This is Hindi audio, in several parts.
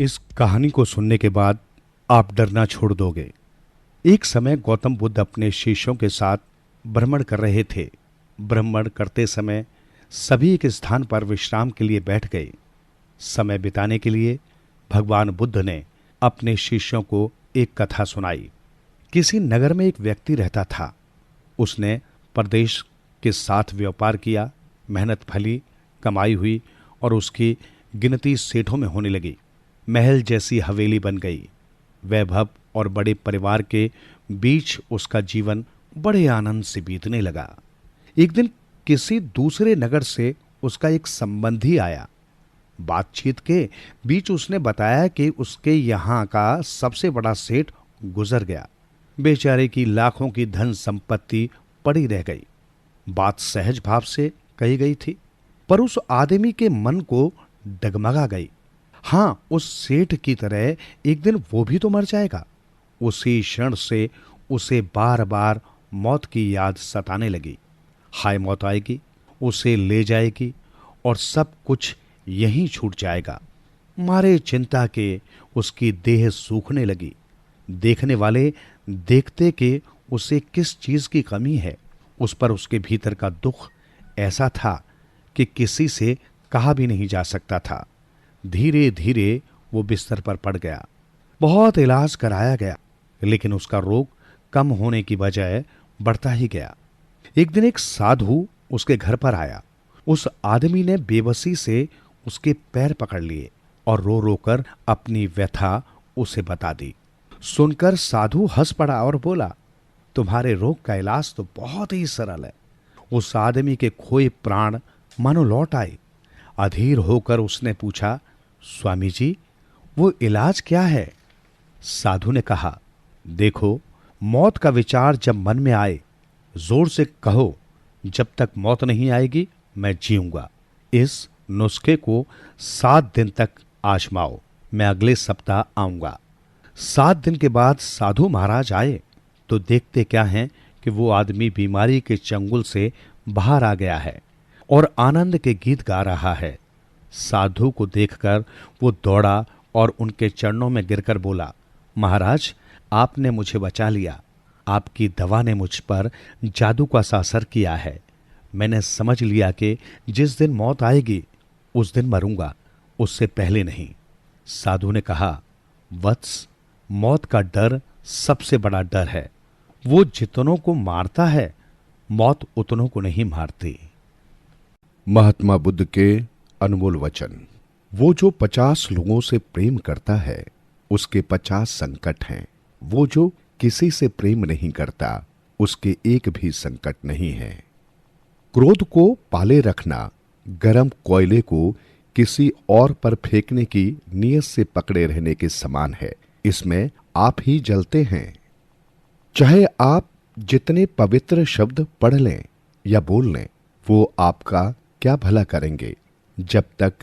इस कहानी को सुनने के बाद आप डरना छोड़ दोगे। एक समय गौतम बुद्ध अपने शिष्यों के साथ भ्रमण कर रहे थे। भ्रमण करते समय सभी एक स्थान पर विश्राम के लिए बैठ गए। समय बिताने के लिए भगवान बुद्ध ने अपने शिष्यों को एक कथा सुनाई। किसी नगर में एक व्यक्ति रहता था। उसने प्रदेश के साथ व्यापार किया, मेहनत फली, कमाई हुई और उसकी गिनती सेठों में होने लगी। महल जैसी हवेली बन गई। वैभव और बड़े परिवार के बीच उसका जीवन बड़े आनंद से बीतने लगा। एक दिन किसी दूसरे नगर से उसका एक संबंधी आया। बातचीत के बीच उसने बताया कि उसके यहाँ का सबसे बड़ा सेठ गुजर गया। बेचारे की लाखों की धन संपत्ति पड़ी रह गई। बात सहज भाव से कही गई थी, पर उस आदमी के मन को डगमगा गई। हां, उस सेठ की तरह एक दिन वो भी तो मर जाएगा। उसी क्षण से उसे बार बार मौत की याद सताने लगी। हाय, मौत आएगी, उसे ले जाएगी और सब कुछ यहीं छूट जाएगा। मारे चिंता के उसकी देह सूखने लगी। देखने वाले देखते कि उसे किस चीज की कमी है। उस पर उसके भीतर का दुख ऐसा था कि किसी से कहा भी नहीं जा सकता था। धीरे धीरे वो बिस्तर पर पड़ गया। बहुत इलाज कराया गया, लेकिन उसका रोग कम होने की बजाय बढ़ता ही गया। एक दिन एक साधु उसके घर पर आया। उस आदमी ने बेबसी से उसके पैर पकड़ लिए और रो रो कर अपनी व्यथा उसे बता दी। सुनकर साधु हंस पड़ा और बोला, तुम्हारे रोग का इलाज तो बहुत ही सरल है। उस आदमी के खोए प्राण मानो लौट आए। अधीर होकर उसने पूछा, स्वामी जी, वो इलाज क्या है? साधु ने कहा, देखो, मौत का विचार जब मन में आए, जोर से कहो, जब तक मौत नहीं आएगी मैं जीऊंगा। इस नुस्खे को 7 दिन तक आजमाओ। मैं अगले सप्ताह आऊंगा। 7 दिन के बाद साधु महाराज आए तो देखते क्या हैं कि वो आदमी बीमारी के चंगुल से बाहर आ गया है और आनंद के गीत गा रहा है। साधु को देखकर वो दौड़ा और उनके चरणों में गिरकर बोला, महाराज, आपने मुझे बचा लिया। आपकी दवा ने मुझ पर जादू का सा असर किया है। मैंने समझ लिया कि जिस दिन मौत आएगी उस दिन मरूंगा, उससे पहले नहीं। साधु ने कहा, वत्स, मौत का डर सबसे बड़ा डर है। वो जितनों को मारता है, मौत उतनों को नहीं मारती। महात्मा बुद्ध के अनमोल वचन। वो जो 50 लोगों से प्रेम करता है, उसके 50 संकट हैं। वो जो किसी से प्रेम नहीं करता, उसके एक भी संकट नहीं है। क्रोध को पाले रखना गरम कोयले को किसी और पर फेंकने की नीयत से पकड़े रहने के समान है। इसमें आप ही जलते हैं। चाहे आप जितने पवित्र शब्द पढ़ लें या बोल लें, वो आपका क्या भला करेंगे जब तक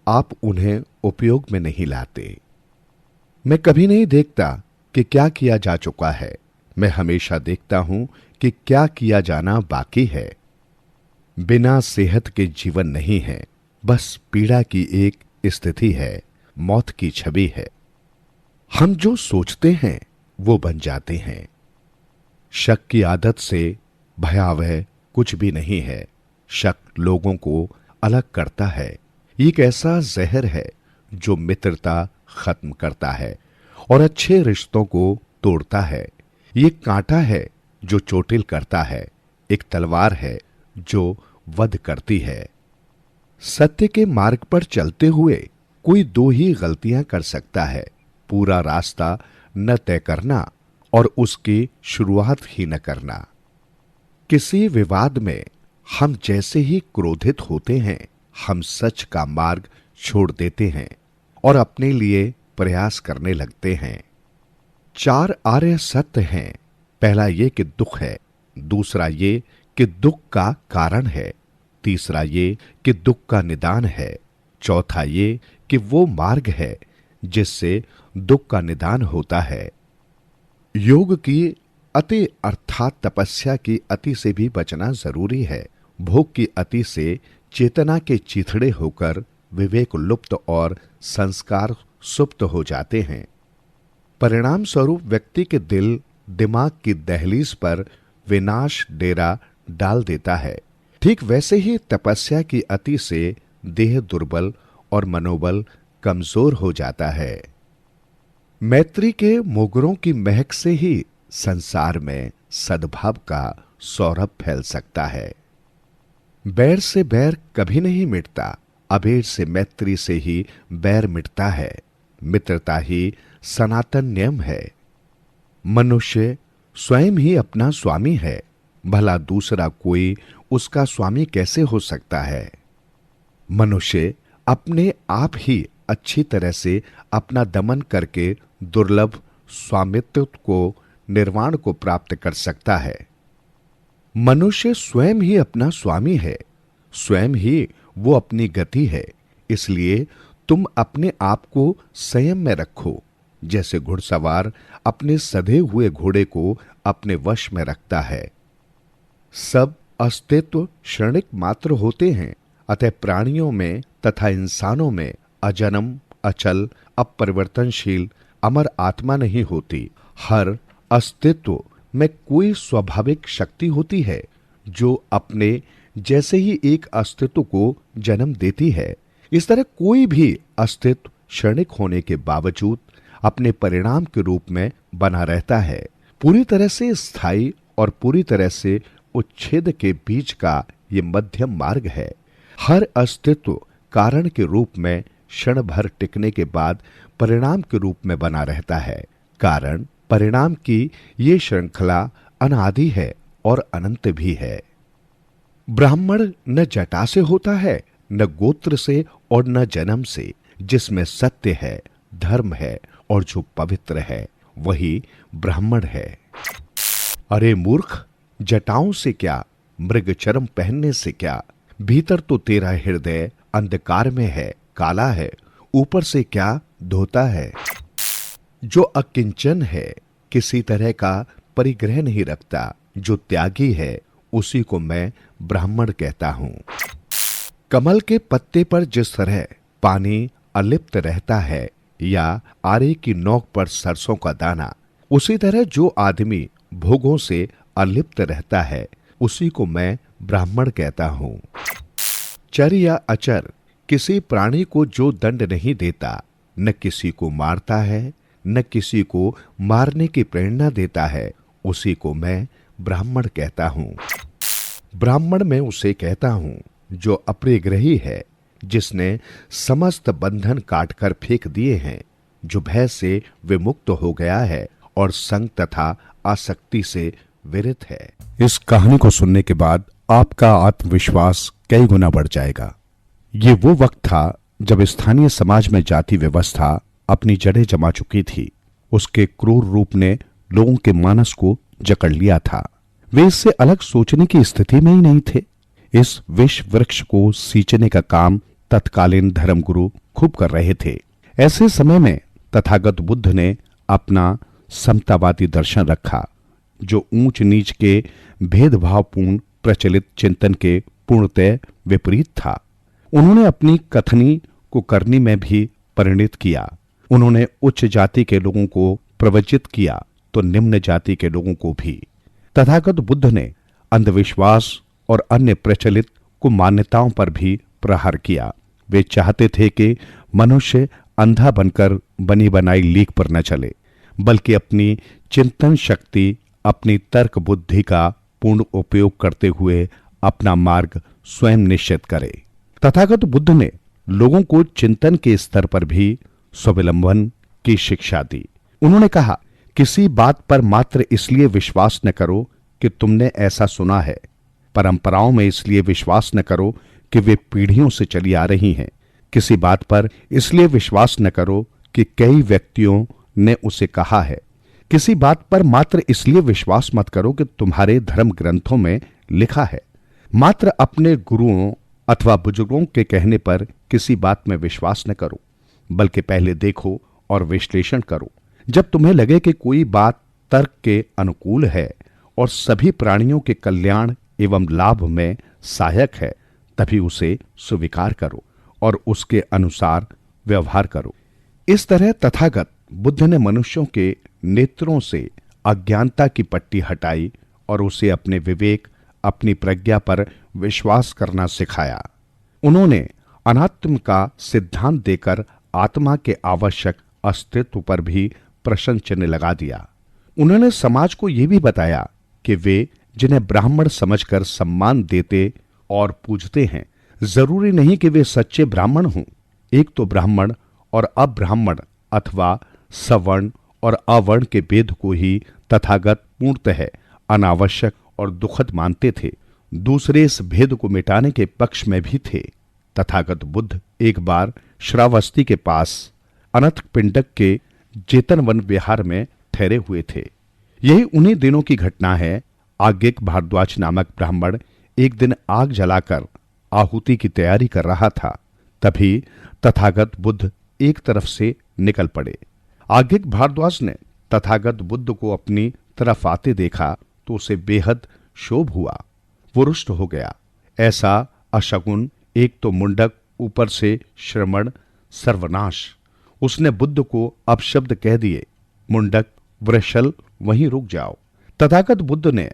आप उन्हें उपयोग में नहीं लाते। मैं कभी नहीं देखता कि क्या किया जा चुका है। मैं हमेशा देखता हूं कि क्या किया जाना बाकी है। बिना सेहत के जीवन नहीं है, बस पीड़ा की एक स्थिति है, मौत की छवि है। हम जो सोचते हैं वो बन जाते हैं। शक की आदत से भयावह कुछ भी नहीं है। शक लोगों को अलग करता है। एक ऐसा जहर है जो मित्रता खत्म करता है और अच्छे रिश्तों को तोड़ता है। ये कांटा है जो चोटिल करता है। एक तलवार है जो वध करती है। सत्य के मार्ग पर चलते हुए कोई 2 ही गलतियां कर सकता है, पूरा रास्ता न तय करना और उसकी शुरुआत ही न करना। किसी विवाद में हम जैसे ही क्रोधित होते हैं, हम सच का मार्ग छोड़ देते हैं और अपने लिए प्रयास करने लगते हैं। 4 आर्य सत्य हैं। पहला ये कि दुख है, दूसरा ये कि दुख का कारण है, तीसरा ये कि दुख का निदान है, चौथा ये कि वो मार्ग है जिससे दुख का निदान होता है। योग की अति अर्थात तपस्या की अति से भी बचना जरूरी है। भोग की अति से चेतना के चिथड़े होकर विवेक लुप्त और संस्कार सुप्त हो जाते हैं। परिणाम स्वरूप व्यक्ति के दिल दिमाग की दहलीज पर विनाश डेरा डाल देता है। ठीक वैसे ही तपस्या की अति से देह दुर्बल और मनोबल कमजोर हो जाता है। मैत्री के मोगरों की महक से ही संसार में सद्भाव का सौरभ फैल सकता है। बैर से बैर कभी नहीं मिटता, अबेर से मैत्री से ही बैर मिटता है। मित्रता ही सनातन नियम है। मनुष्य स्वयं ही अपना स्वामी है, भला दूसरा कोई उसका स्वामी कैसे हो सकता है। मनुष्य अपने आप ही अच्छी तरह से अपना दमन करके दुर्लभ स्वामित्व को निर्वाण को प्राप्त कर सकता है। मनुष्य स्वयं ही अपना स्वामी है, स्वयं ही वो अपनी गति है। इसलिए तुम अपने आप को संयम में रखो, जैसे घुड़सवार अपने सधे हुए घोड़े को अपने वश में रखता है। सब अस्तित्व क्षणिक मात्र होते हैं, अतः प्राणियों में तथा इंसानों में अजन्म, अचल, अपरिवर्तनशील, अमर आत्मा नहीं होती। हर अस्तित्व में कोई स्वाभाविक शक्ति होती है जो अपने जैसे ही एक अस्तित्व को जन्म देती है। इस तरह कोई भी अस्तित्व क्षणिक होने के बावजूद अपने परिणाम के रूप में बना रहता है। पूरी तरह से स्थायी और पूरी तरह से उच्छेद के बीच का ये मध्यम मार्ग है। हर अस्तित्व कारण के रूप में क्षण भर टिकने के बाद परिणाम के रूप में बना रहता है। कारण परिणाम की ये श्रृंखला अनादि है और अनंत भी है। ब्राह्मण न जटा से होता है, न गोत्र से और न जन्म से। जिसमें सत्य है, धर्म है और जो पवित्र है वही ब्राह्मण है। अरे मूर्ख, जटाओं से क्या, मृग चर्म पहनने से क्या। भीतर तो तेरा हृदय अंधकार में है, काला है, ऊपर से क्या धोता है। जो अकिंचन है, किसी तरह का परिग्रह नहीं रखता, जो त्यागी है उसी को मैं ब्राह्मण कहता हूं। कमल के पत्ते पर जिस तरह पानी अलिप्त रहता है या आरे की नोक पर सरसों का दाना, उसी तरह जो आदमी भोगों से अलिप्त रहता है उसी को मैं ब्राह्मण कहता हूं। चर या अचर किसी प्राणी को जो दंड नहीं देता, न किसी को मारता है, न किसी को मारने की प्रेरणा देता है, उसी को मैं ब्राह्मण कहता हूं। ब्राह्मण मैं उसे कहता हूं जो अपरिग्रही है, जिसने समस्त बंधन काटकर फेंक दिए हैं, जो भय से विमुक्त हो गया है और संग तथा आसक्ति से विरत है। इस कहानी को सुनने के बाद आपका आत्मविश्वास कई गुना बढ़ जाएगा। ये वो वक्त था जब स्थानीय समाज में जाति व्यवस्था अपनी जड़ें जमा चुकी थी। उसके क्रूर रूप ने लोगों के मानस को जकड़ लिया था। वे इससे अलग सोचने की स्थिति में ही नहीं थे। इस विष वृक्ष को सींचने का काम तत्कालीन धर्मगुरु खूब कर रहे थे। ऐसे समय में तथागत बुद्ध ने अपना समतावादी दर्शन रखा, जो ऊंच नीच के भेदभावपूर्ण प्रचलित चिंतन के पूर्णतः विपरीत था। उन्होंने अपनी कथनी को करनी में भी परिणित किया। उन्होंने उच्च जाति के लोगों को प्रवचित किया तो निम्न जाति के लोगों को भी। तथागत बुद्ध ने अंधविश्वास और अन्य प्रचलित कुमान्यताओं पर भी प्रहार किया। वे चाहते थे कि मनुष्य अंधा बनकर बनी बनाई लीक पर न चले, बल्कि अपनी चिंतन शक्ति, अपनी तर्क बुद्धि का पूर्ण उपयोग करते हुए अपना मार्ग स्वयं निश्चित करे। तथागत बुद्ध ने लोगों को चिंतन के स्तर पर भी स्वावलंबन की शिक्षा दी। उन्होंने कहा, किसी बात पर मात्र इसलिए विश्वास न करो कि तुमने ऐसा सुना है। परंपराओं में इसलिए विश्वास न करो कि वे पीढ़ियों से चली आ रही हैं। किसी बात पर इसलिए विश्वास न करो कि कई व्यक्तियों ने उसे कहा है। किसी बात पर मात्र इसलिए विश्वास मत करो कि तुम्हारे धर्म ग्रंथों में लिखा है। मात्र अपने गुरुओं अथवा बुजुर्गों के कहने पर किसी बात में विश्वास न करो, बल्कि पहले देखो और विश्लेषण करो। जब तुम्हें लगे कि कोई बात तर्क के अनुकूल है और सभी प्राणियों के कल्याण एवं लाभ में सहायक है, तभी उसे स्वीकार करो और उसके अनुसार व्यवहार करो। इस तरह तथागत बुद्ध ने मनुष्यों के नेत्रों से अज्ञानता की पट्टी हटाई और उसे अपने विवेक, अपनी प्रज्ञा पर विश्वास करना सिखाया। उन्होंने अनात्म का सिद्धांत देकर आत्मा के आवश्यक अस्तित्व पर भी प्रश्न चिन्ह लगा दिया। उन्होंने समाज को यह भी बताया कि वे जिन्हें ब्राह्मण समझकर सम्मान देते और पूजते हैं, जरूरी नहीं कि वे सच्चे ब्राह्मण हों। एक तो ब्राह्मण और अब्राह्मण अथवा सवर्ण और अवर्ण के भेद को ही तथागत पूर्णतः अनावश्यक और दुखद मानते थे। दूसरे इस भेद को मिटाने के पक्ष में भी थे। तथागत बुद्ध एक बार श्रावस्ती के पास अनंत पिंडक के जेतन विहार में ठहरे हुए थे। यही उन्हीं दिनों की घटना है। आज्ञिक भारद्वाज नामक ब्राह्मण एक दिन आग जलाकर आहुति की तैयारी कर रहा था। तभी तथागत बुद्ध एक तरफ से निकल पड़े। आज्ञिक भारद्वाज ने तथागत बुद्ध को अपनी तरफ आते देखा तो उसे बेहद क्षोभ हुआ। वो रुष्ट हो गया। ऐसा अशगुन, एक तो मुंडक, ऊपर से श्रमण, सर्वनाश। उसने बुद्ध को अपशब्द कह दिए। मुंडक, वृषल, वहीं रुक जाओ। तथागत बुद्ध ने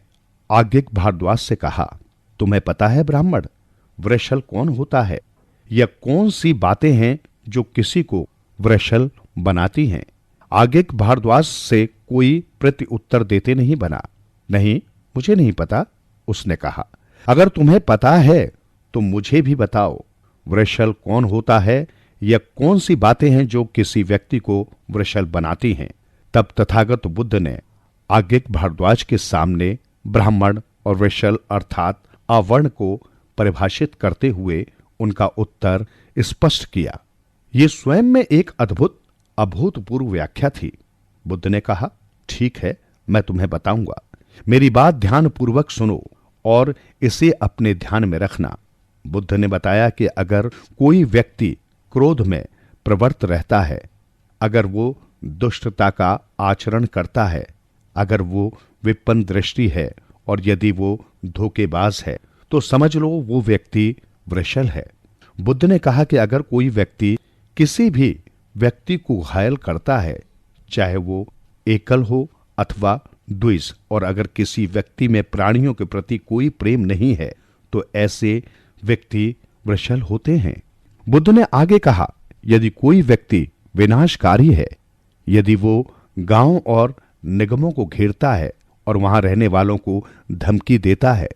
आज्ञिक भारद्वाज से कहा, तुम्हें पता है ब्राह्मण, वृषल कौन होता है? यह कौन सी बातें हैं जो किसी को वृषल बनाती हैं? आज्ञिक भारद्वाज से कोई प्रति उत्तर देते नहीं बना। नहीं, मुझे नहीं पता, उसने कहा। अगर तुम्हें पता है तो मुझे भी बताओ, वृषल कौन होता है? यह कौन सी बातें हैं जो किसी व्यक्ति को वृषल बनाती हैं? तब तथागत बुद्ध ने आज्ञिक भारद्वाज के सामने ब्राह्मण और वृषल अर्थात अवर्ण को परिभाषित करते हुए उनका उत्तर स्पष्ट किया। यह स्वयं में एक अद्भुत, अभूतपूर्व व्याख्या थी। बुद्ध ने कहा, ठीक है, मैं तुम्हें बताऊंगा। मेरी बात ध्यानपूर्वक सुनो और इसे अपने ध्यान में रखना। बुद्ध ने बताया कि अगर कोई व्यक्ति क्रोध में प्रवृत्त रहता है, अगर वो दुष्टता का आचरण करता है, अगर वो विपन्न दृष्टि है और यदि वो धोखेबाज है, तो समझ लो वो व्यक्ति वृषल है। बुद्ध ने कहा कि अगर कोई व्यक्ति किसी भी व्यक्ति को घायल करता है, चाहे वो एकल हो अथवा द्विज, और अगर किसी व्यक्ति में प्राणियों के प्रति कोई प्रेम नहीं है, तो ऐसे व्यक्ति वृषल होते हैं। बुद्ध ने आगे कहा, यदि कोई व्यक्ति विनाशकारी है, यदि वो गांव और निगमों को घेरता है और वहां रहने वालों को धमकी देता है,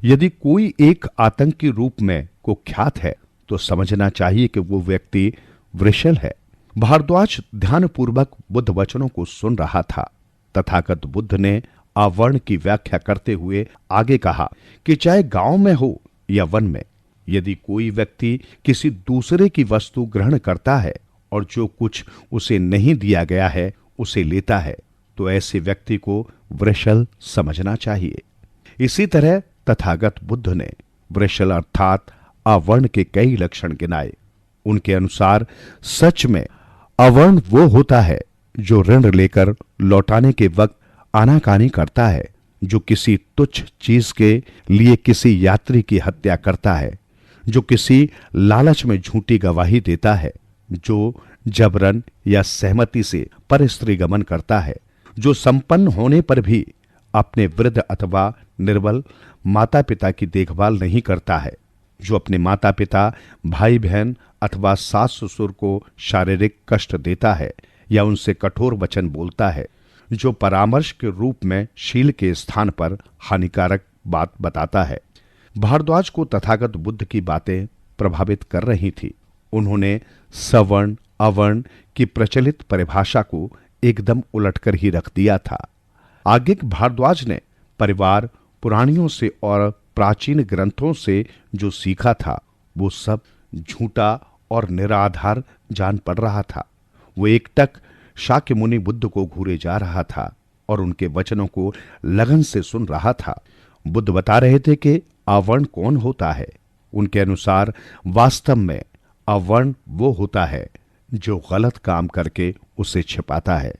यदि कोई एक आतंकी रूप में कुख्यात है, तो समझना चाहिए कि वो व्यक्ति वृषल है। भारद्वाज ध्यानपूर्वक बुद्ध वचनों को सुन रहा था। तथागत बुद्ध ने अवर्ण की व्याख्या करते हुए आगे कहा कि चाहे गांव में हो या वन में, यदि कोई व्यक्ति किसी दूसरे की वस्तु ग्रहण करता है और जो कुछ उसे नहीं दिया गया है उसे लेता है, तो ऐसे व्यक्ति को वृषल समझना चाहिए। इसी तरह तथागत बुद्ध ने वृषल अर्थात अवर्ण के कई लक्षण गिनाए। उनके अनुसार सच में अवर्ण वो होता है जो ऋण लेकर लौटाने के वक्त आनाकानी करता है, जो किसी तुच्छ चीज के लिए किसी यात्री की हत्या करता है, जो किसी लालच में झूठी गवाही देता है, जो जबरन या सहमति से परस्त्री गमन करता है, जो संपन्न होने पर भी अपने वृद्ध अथवा निर्बल माता पिता की देखभाल नहीं करता है, जो अपने माता पिता, भाई बहन अथवा सास ससुर को शारीरिक कष्ट देता है या उनसे कठोर वचन बोलता है, जो परामर्श के रूप में शील के स्थान पर हानिकारक बात बताता है। भारद्वाज को तथागत बुद्ध की बातें प्रभावित कर रही थी। उन्होंने सवर्ण अवर्ण की प्रचलित परिभाषा को एकदम उलटकर ही रख दिया था। आज्ञिक भारद्वाज ने परिवार, पुराणियों से और प्राचीन ग्रंथों से जो सीखा था वो सब झूठा और निराधार जान पड़ रहा था। वो एकटक शाक्य मुनि बुद्ध को घूरे जा रहा था और उनके वचनों को लगन से सुन रहा था। बुद्ध बता रहे थे कि अवर्ण कौन होता है। उनके अनुसार वास्तव में अवर्ण वो होता है जो गलत काम करके उसे छिपाता है,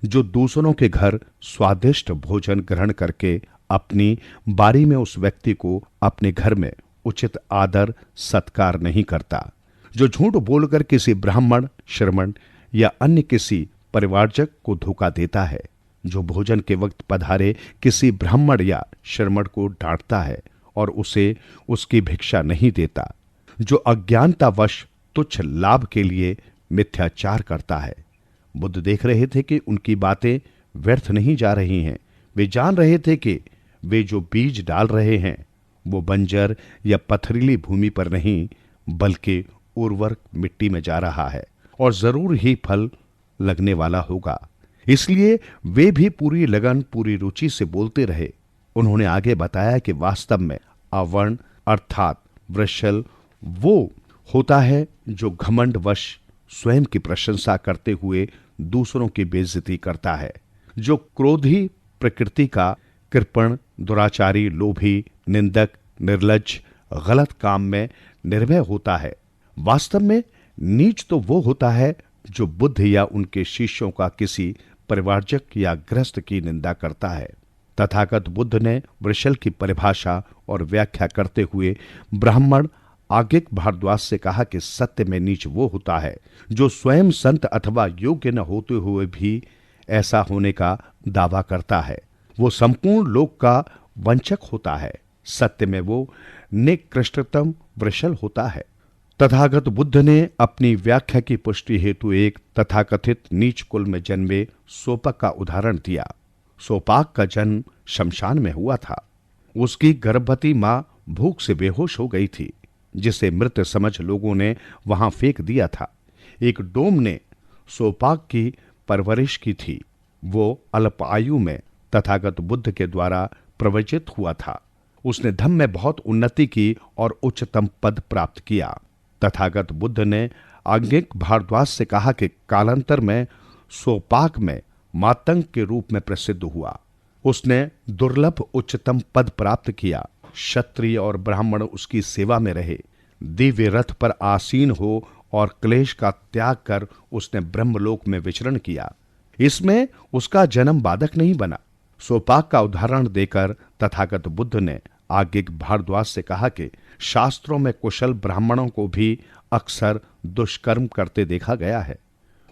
जो दूसरों के घर स्वादिष्ट भोजन ग्रहण करके अपनी बारी में उस व्यक्ति को अपने घर में उचित आदर सत्कार नहीं करता, जो झूठ बोलकर किसी ब्राह्मण, श्रमण या अन्य किसी परिवारजक को धोखा देता है, जो भोजन के वक्त पधारे किसी ब्राह्मण या श्रमण को डांटता है और उसे उसकी भिक्षा नहीं देता, जो अज्ञानतावश तुच्छ लाभ के लिए मिथ्याचार करता है। बुद्ध देख रहे थे कि उनकी बातें व्यर्थ नहीं जा रही हैं। वे जान रहे थे कि वे जो बीज डाल रहे हैं वो बंजर या पथरीली भूमि पर नहीं बल्कि उर्वर मिट्टी में जा रहा है और जरूर ही फल लगने वाला होगा। इसलिए वे भी पूरी लगन पूरी रुचि से बोलते रहे। उन्होंने आगे बताया कि वास्तव में अवर्ण अर्थात वृषल वो होता है जो घमंडवश स्वयं की प्रशंसा करते हुए दूसरों की बेइज्जती करता है, जो क्रोधी प्रकृति का, कृपण, दुराचारी, लोभी, निंदक, निर्लज्ज, गलत काम में निर्भय होता है। वास्तव में नीच तो वो होता है जो बुद्ध या उनके शिष्यों का किसी परिवारजक या गृहस्थ की निंदा करता है। तथागत बुद्ध ने वृषल की परिभाषा और व्याख्या करते हुए ब्राह्मण आगिक भारद्वाज से कहा कि सत्य में नीच वो होता है जो स्वयं संत अथवा योग्य न होते हुए भी ऐसा होने का दावा करता है। वो संपूर्ण लोक का वंचक होता है। सत्य में वो निकृष्टतम वृषल होता है। तथागत बुद्ध ने अपनी व्याख्या की पुष्टि हेतु एक तथाकथित नीच कुल में जन्मे सोपक का उदाहरण दिया। सोपाक का जन्म शमशान में हुआ था। उसकी गर्भवती मां भूख से बेहोश हो गई थी, जिसे मृत समझ लोगों ने वहां फेंक दिया था। एक डोम ने सोपाक की परवरिश की थी। वो अल्प आयु में तथागत बुद्ध के द्वारा प्रवचित हुआ था। उसने धम्म में बहुत उन्नति की और उच्चतम पद प्राप्त किया। तथागत बुद्ध ने आज्ञिक भारद्वाज से कहा कि कालांतर में सोपाक में मातंग के रूप में प्रसिद्ध हुआ। उसने दुर्लभ उच्चतम पद प्राप्त किया। क्षत्रिय और ब्राह्मण उसकी सेवा में रहे। दिव्य रथ पर आसीन हो और क्लेश का त्याग कर उसने ब्रह्मलोक में विचरण किया। इसमें उसका जन्म बाधक नहीं बना। सोपाक का उदाहरण देकर तथागत बुद्ध ने आज्ञिक भारद्वाज से कहा कि शास्त्रों में कुशल ब्राह्मणों को भी अक्सर दुष्कर्म करते देखा गया है।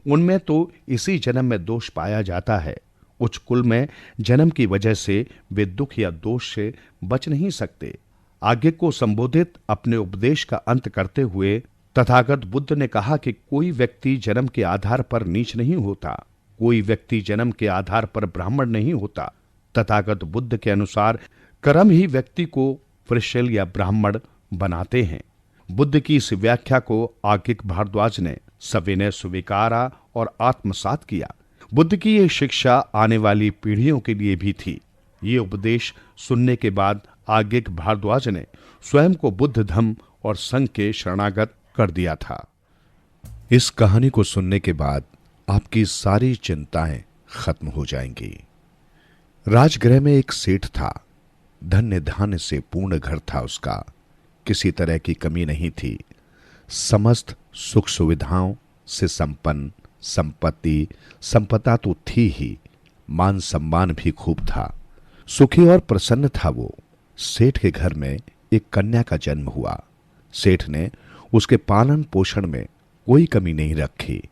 उनमें तो इसी जन्म में दोष पाया जाता है। उच्च कुल में जन्म की वजह से वे दुख या दोष से बच नहीं सकते। आगे को संबोधित अपने उपदेश का अंत करते हुए तथागत बुद्ध ने कहा कि कोई व्यक्ति जन्म के आधार पर नीच नहीं होता, कोई व्यक्ति जन्म के आधार पर ब्राह्मण नहीं होता। तथागत बुद्ध के अनुसार कर्म ही व्यक्ति को वृषल या ब्राह्मण बनाते हैं। बुद्ध की इस व्याख्या को आज्ञिक भारद्वाज ने सविनय स्वीकारा और आत्मसात किया। बुद्ध की यह शिक्षा आने वाली पीढ़ियों के लिए भी थी। ये उपदेश सुनने के बाद आज्ञिक भारद्वाज ने स्वयं को बुद्ध धम्म और संघ के शरणागत कर दिया था। इस कहानी को सुनने के बाद आपकी सारी चिंताएं खत्म हो जाएंगी। राजगृह में एक सेठ था। धन्य धान्य से पूर्ण घर था उसका। किसी तरह की कमी नहीं थी। समस्त सुख सुविधाओं से संपन्न, संपत्ति संपदा तो थी ही, मान सम्मान भी खूब था। सुखी और प्रसन्न था वो। सेठ के घर में एक कन्या का जन्म हुआ। सेठ ने उसके पालन पोषण में कोई कमी नहीं रखी।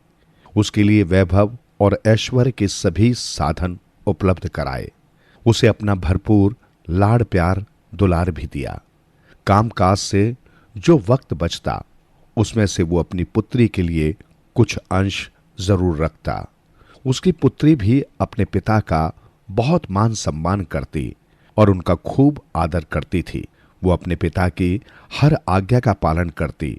उसके लिए वैभव और ऐश्वर्य के सभी साधन उपलब्ध कराए। उसे अपना भरपूर लाड़ प्यार दुलार भी दिया। कामकाज से जो वक्त बचता उसमें से वो अपनी पुत्री के लिए कुछ अंश जरूर रखता। उसकी पुत्री भी अपने पिता का बहुत मान सम्मान करती और उनका खूब आदर करती थी। वो अपने पिता की हर आज्ञा का पालन करती।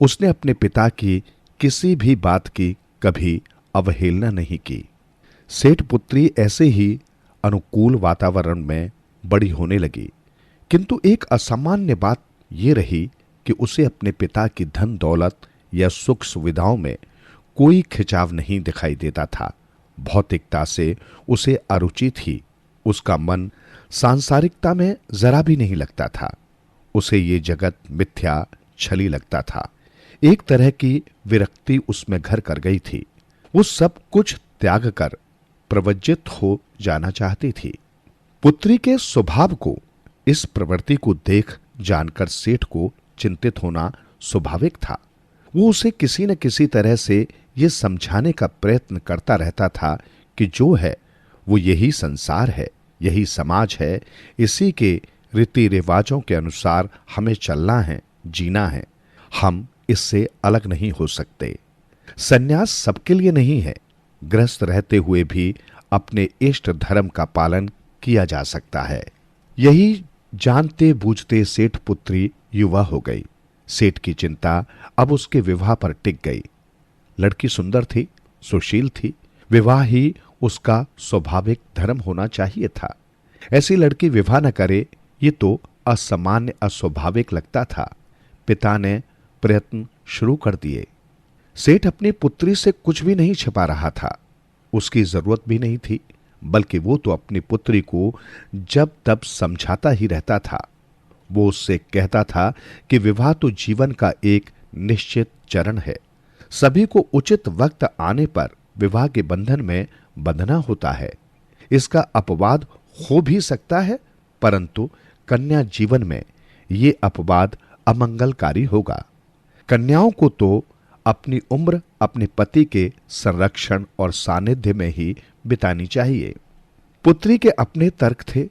उसने अपने पिता की किसी भी बात की कभी अवहेलना नहीं की। सेठ पुत्री ऐसे ही अनुकूल वातावरण में बड़ी होने लगी, किंतु एक असामान्य बात ये रही कि उसे अपने पिता की धन दौलत या सुख सुविधाओं में कोई खिंचाव नहीं दिखाई देता था। भौतिकता से उसे अरुचि थी। उसका मन सांसारिकता में जरा भी नहीं लगता था। उसे ये जगत मिथ्या छली लगता था। एक तरह की विरक्ति उसमें घर कर गई थी। वो सब कुछ त्याग कर प्रवज्जित हो जाना चाहती थी। पुत्री के स्वभाव को, इस प्रवृत्ति को देख जानकर सेठ को चिंतित होना स्वाभाविक था। वो उसे किसी न किसी तरह से ये समझाने का प्रयत्न करता रहता था कि जो है वो यही संसार है, यही समाज है, इसी के रीति रिवाजों के अनुसार हमें चलना है, जीना है, हम इससे अलग नहीं हो सकते। सन्यास सबके लिए नहीं है, गृहस्थ रहते हुए भी अपने इष्ट धर्म का पालन किया जा सकता है। यही जानते बूझते सेठ पुत्री युवा हो गई। सेठ की चिंता अब उसके विवाह पर टिक गई। लड़की सुंदर थी, सुशील थी, विवाह ही उसका स्वाभाविक धर्म होना चाहिए था। ऐसी लड़की विवाह न करे ये तो असामान्य अस्वाभाविक लगता था। पिता ने प्रयत्न शुरू कर दिए। सेठ अपनी पुत्री से कुछ भी नहीं छिपा रहा था, उसकी जरूरत भी नहीं थी, बल्कि वो तो अपनी पुत्री को जब तब समझाता ही रहता था। वो उससे कहता था कि विवाह तो जीवन का एक निश्चित चरण है, सभी को उचित वक्त आने पर विवाह के बंधन में बंधना होता है। इसका अपवाद हो भी सकता है, परंतु कन्या जीवन में ये अपवाद अमंगलकारी होगा। कन्याओं को तो अपनी उम्र अपने पति के संरक्षण और सानिध्य में ही बितानी चाहिए। पुत्री के अपने तर्क थे।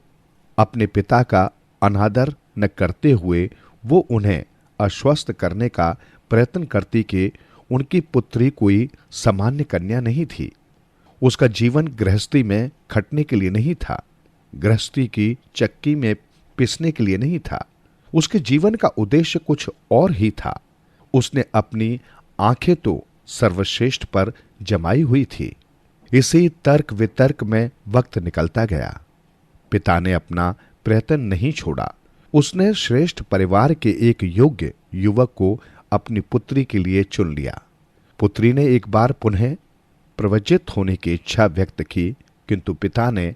अपने पिता का अनादर न करते हुए वो उन्हें आश्वस्त करने का प्रयत्न करती कि उनकी पुत्री कोई सामान्य कन्या नहीं थी। उसका जीवन गृहस्थी में खटने के लिए नहीं था, गृहस्थी की चक्की में पिसने के लिए नहीं था। उसके जीवन का उद्देश्य कुछ और ही था। उसने अपनी आंखें तो सर्वश्रेष्ठ पर जमाई हुई थी। इसी तर्क वितर्क में वक्त निकलता गया। पिता ने अपना प्रयत्न नहीं छोड़ा। उसने श्रेष्ठ परिवार के एक योग्य युवक को अपनी पुत्री के लिए चुन लिया। पुत्री ने एक बार पुनः प्रवजित होने की इच्छा व्यक्त की, किंतु पिता ने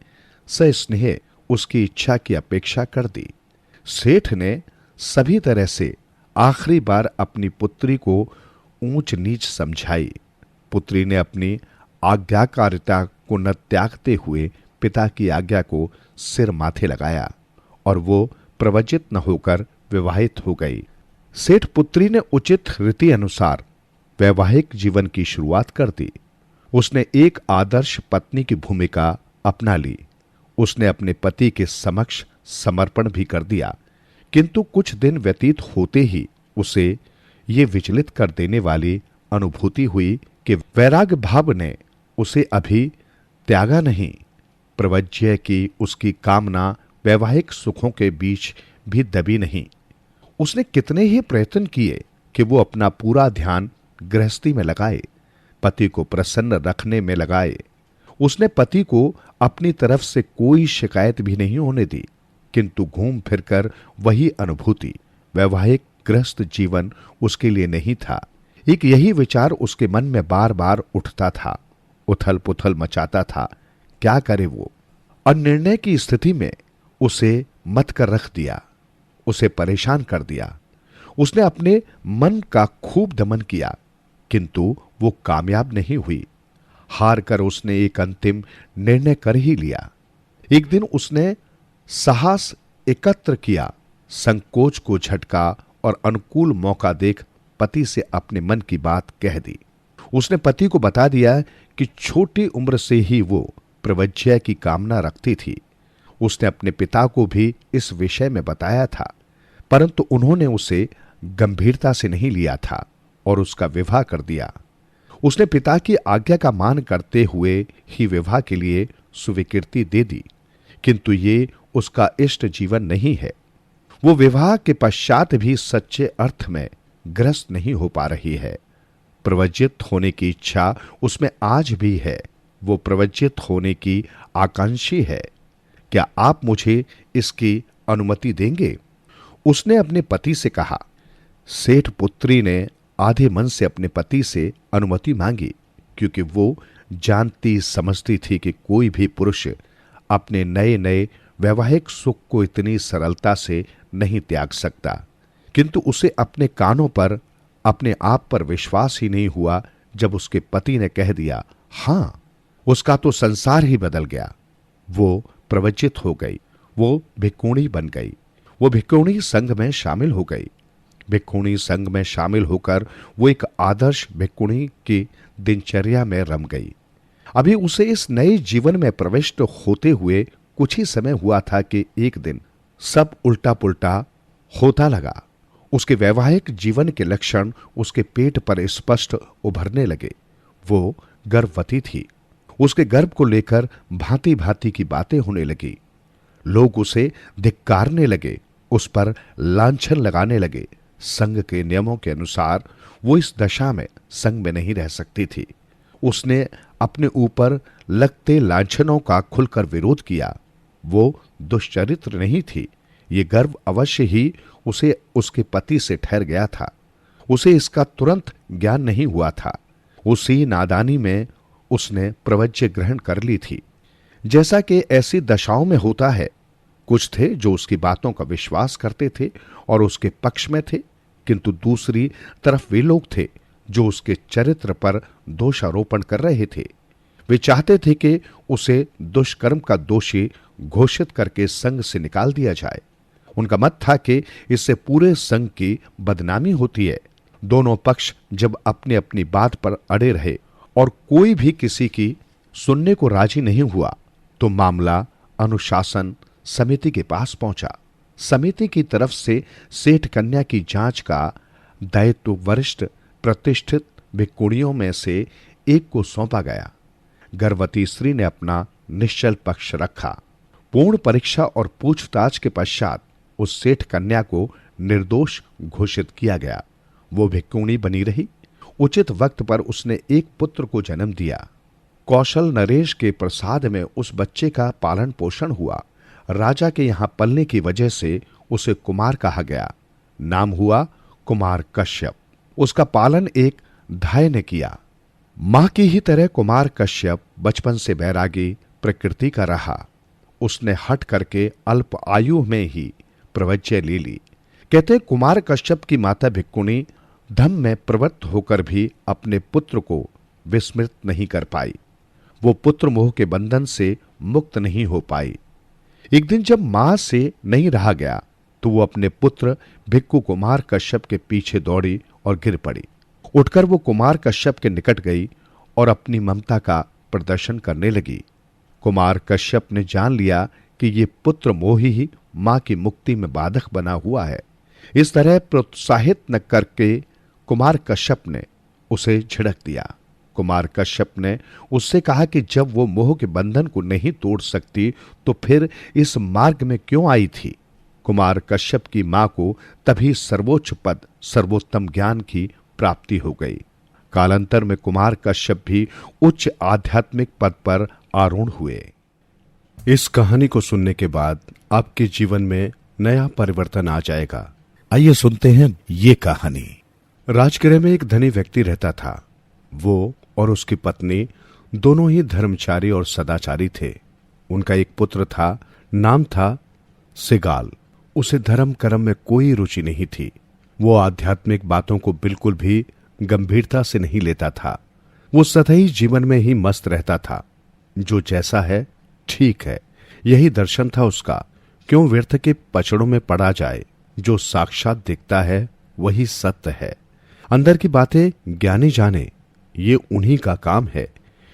सस्नेह उसकी इच्छा की अपेक्षा कर दी। सेठ ने सभी तरह से आखिरी बार अपनी पुत्री को ऊंच नीच समझाई। पुत्री ने अपनी आज्ञाकारिता को न त्यागते हुए पिता की आज्ञा को सिर माथे लगाया और वो प्रवजित न होकर विवाहित हो गई। सेठ पुत्री ने उचित रीति अनुसार वैवाहिक जीवन की शुरुआत कर दी। उसने एक आदर्श पत्नी की भूमिका अपना ली। उसने अपने पति के समक्ष समर्पण भी कर दिया, किंतु कुछ दिन व्यतीत होते ही उसे ये विचलित कर देने वाली अनुभूति हुई कि वैराग्य भाव ने उसे अभी त्यागा नहीं। प्रवज्य की उसकी कामना वैवाहिक सुखों के बीच भी दबी नहीं। उसने कितने ही प्रयत्न किए कि वो अपना पूरा ध्यान गृहस्थी में लगाए, पति को प्रसन्न रखने में लगाए। उसने पति को अपनी तरफ से कोई शिकायत भी नहीं होने दी, किंतु घूम फिरकर वही अनुभूति, वैवाहिक गृहस्थ जीवन उसके लिए नहीं था। एक यही विचार उसके मन में बार बार उठता था, उथल पुथल मचाता था। क्या करे वो? अनिर्णय की स्थिति में उसे मत कर रख दिया, उसे परेशान कर दिया। उसने अपने मन का खूब दमन किया, किंतु वो कामयाब नहीं हुई। हार कर उसने एक अंतिम निर्णय कर ही लिया। एक दिन उसने साहस एकत्र किया, संकोच को झटका और अनुकूल मौका देख पति से अपने मन की बात कह दी। उसने पति को बता दिया कि छोटी उम्र से ही वो प्रवज्य की कामना रखती थी। उसने अपने पिता को भी इस विषय में बताया था, परंतु उन्होंने उसे गंभीरता से नहीं लिया था और उसका विवाह कर दिया। उसने पिता की आज्ञा का मान करते हुए ही विवाह के लिए स्वीकृति दे दी, किंतु ये उसका इष्ट जीवन नहीं है। वो विवाह के पश्चात भी सच्चे अर्थ में ग्रस्त नहीं हो पा रही है। प्रवज्जित होने की इच्छा उसमें आज भी है। वो प्रवज्जित होने की आकांक्षी है। क्या आप मुझे इसकी अनुमति देंगे? उसने अपने पति से कहा। सेठ पुत्री ने आधे मन से अपने पति से अनुमति मांगी, क्योंकि वो जानती समझती थी कि कोई भी पुरुष अपने नए नए वैवाहिक सुख को इतनी सरलता से नहीं त्याग सकता। किंतु उसे अपने कानों पर, अपने आप पर विश्वास ही नहीं हुआ जब उसके पति ने कह दिया हां। उसका तो संसार ही बदल गया। वो प्रवज्जित हो गई, वो भिक्खुणी बन गई, वो भिक्खुणी संघ में शामिल हो गई। भिक्षुणी संघ में शामिल होकर वो एक आदर्श भिक्षुणी की दिनचर्या में रम गई। अभी उसे इस नए जीवन में प्रविष्ट होते हुए कुछ ही समय हुआ था कि एक दिन सब उल्टा पुल्टा होता लगा। उसके वैवाहिक जीवन के लक्षण उसके पेट पर स्पष्ट उभरने लगे। वो गर्भवती थी। उसके गर्भ को लेकर भांति भांति की बातें होने लगी। लोग उसे धिक्कारने लगे, उस पर लांछन लगाने लगे। संघ के नियमों के अनुसार वो इस दशा में संघ में नहीं रह सकती थी। उसने अपने ऊपर लगते लांछनों का खुलकर विरोध किया। वो दुष्चरित्र नहीं थी। ये गर्व अवश्य ही उसे उसके पति से ठहर गया था। उसे इसका तुरंत ज्ञान नहीं हुआ था। उसी नादानी में उसने प्रवज्य ग्रहण कर ली थी। जैसा कि ऐसी दशाओं में होता है, कुछ थे जो उसकी बातों का विश्वास करते थे और उसके पक्ष में थे, किंतु दूसरी तरफ वे लोग थे जो उसके चरित्र पर दोषारोपण कर रहे थे। वे चाहते थे कि उसे दुष्कर्म का दोषी घोषित करके संघ से निकाल दिया जाए। उनका मत था कि इससे पूरे संघ की बदनामी होती है। दोनों पक्ष जब अपनी अपनी बात पर अड़े रहे और कोई भी किसी की सुनने को राजी नहीं हुआ, तो मामला अनुशासन समिति के पास पहुंचा। समिति की तरफ से सेठ कन्या की जांच का दायित्व वरिष्ठ प्रतिष्ठित भिक्षुणियों में से एक को सौंपा गया। गर्भवती स्त्री ने अपना निश्चल पक्ष रखा। पूर्ण परीक्षा और पूछताछ के पश्चात उस सेठ कन्या को निर्दोष घोषित किया गया। वो भिक्षुणी बनी रही। उचित वक्त पर उसने एक पुत्र को जन्म दिया। कौशल नरेश के प्रसाद में उस बच्चे का पालन पोषण हुआ। राजा के यहां पलने की वजह से उसे कुमार कहा गया। नाम हुआ कुमार कश्यप। उसका पालन एक धाय ने किया। मां की ही तरह कुमार कश्यप बचपन से बैरागी प्रकृति का रहा। उसने हट करके अल्प आयु में ही प्रवज्य ले ली। कहते कुमार कश्यप की माता भिक्षुणी धम में प्रवृत्त होकर भी अपने पुत्र को विस्मृत नहीं कर पाई। वो पुत्र मोह के बंधन से मुक्त नहीं हो पाई। एक दिन जब मां से नहीं रहा गया, तो वो अपने पुत्र भिक्खु कुमार कश्यप के पीछे दौड़ी और गिर पड़ी। उठकर वो कुमार कश्यप के निकट गई और अपनी ममता का प्रदर्शन करने लगी। कुमार कश्यप ने जान लिया कि ये पुत्र मोही ही मां की मुक्ति में बाधक बना हुआ है। इस तरह प्रोत्साहित न करके कुमार कश्यप ने उसे झिड़क दिया। कुमार कश्यप ने उससे कहा कि जब वो मोह के बंधन को नहीं तोड़ सकती, तो फिर इस मार्ग में क्यों आई थी। कुमार कश्यप की मां को तभी सर्वोच्च पद, सर्वोत्तम ज्ञान की प्राप्ति हो गई। कालांतर में कुमार कश्यप भी उच्च आध्यात्मिक पद पर आरूढ़ हुए। इस कहानी को सुनने के बाद आपके जीवन में नया परिवर्तन आ जाएगा। आइए सुनते हैं ये कहानी। राजगृह में एक धनी व्यक्ति रहता था। वो और उसकी पत्नी दोनों ही धर्मचारी और सदाचारी थे। उनका एक पुत्र था, नाम था सिगाल। उसे धर्म कर्म में कोई रुचि नहीं थी। वो आध्यात्मिक बातों को बिल्कुल भी गंभीरता से नहीं लेता था। वो सतही जीवन में ही मस्त रहता था। जो जैसा है ठीक है, यही दर्शन था उसका। क्यों व्यर्थ के पचड़ों में पड़ा जाए। जो साक्षात दिखता है वही सत्य है। अंदर की बातें ज्ञानी जाने, ये उन्हीं का काम है।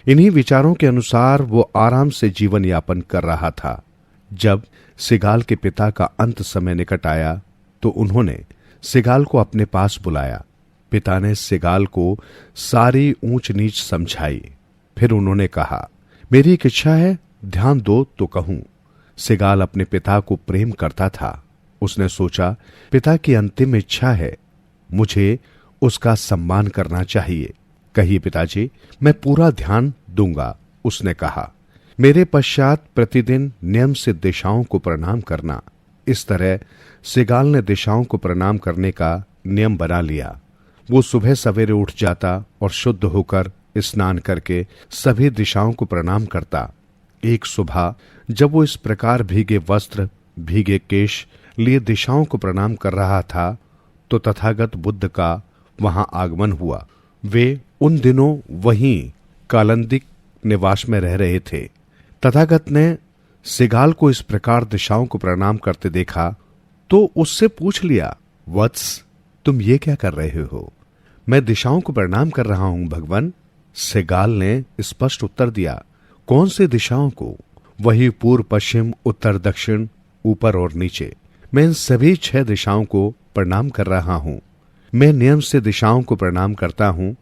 इन्हीं विचारों के अनुसार वो आराम से जीवन यापन कर रहा था। जब सिगाल के पिता का अंत समय निकट आया, तो उन्होंने सिगाल को अपने पास बुलाया। पिता ने सिगाल को सारी ऊंच नीच समझाई। फिर उन्होंने कहा, मेरी एक इच्छा है, ध्यान दो तो कहूं। सिगाल अपने पिता को प्रेम करता था। उसने सोचा, पिता की अंतिम इच्छा है, मुझे उसका सम्मान करना चाहिए। कहिए पिताजी, मैं पूरा ध्यान दूंगा। उसने कहा, मेरे पश्चात प्रतिदिन नियम से दिशाओं को प्रणाम करना। इस तरह सिगाल ने दिशाओं को प्रणाम करने का नियम बना लिया। वो सुबह सवेरे उठ जाता और शुद्ध होकर स्नान करके सभी दिशाओं को प्रणाम करता। एक सुबह जब वो इस प्रकार भीगे वस्त्र, भीगे केश लिए दिशाओं को प्रणाम कर रहा था, तो तथागत बुद्ध का वहां आगमन हुआ। वे उन दिनों वहीं कालंदिक निवास में रह रहे थे। तथागत ने सिगाल को इस प्रकार दिशाओं को प्रणाम करते देखा, तो उससे पूछ लिया, वत्स, तुम ये क्या कर रहे हो? मैं दिशाओं को प्रणाम कर रहा हूं भगवान। सिगाल ने स्पष्ट उत्तर दिया। कौन सी दिशाओं को? वही पूर्व, पश्चिम, उत्तर, दक्षिण, ऊपर और नीचे। मैं इन सभी 6 दिशाओं को प्रणाम कर रहा हूं। मैं नियम से दिशाओं को प्रणाम करता हूं।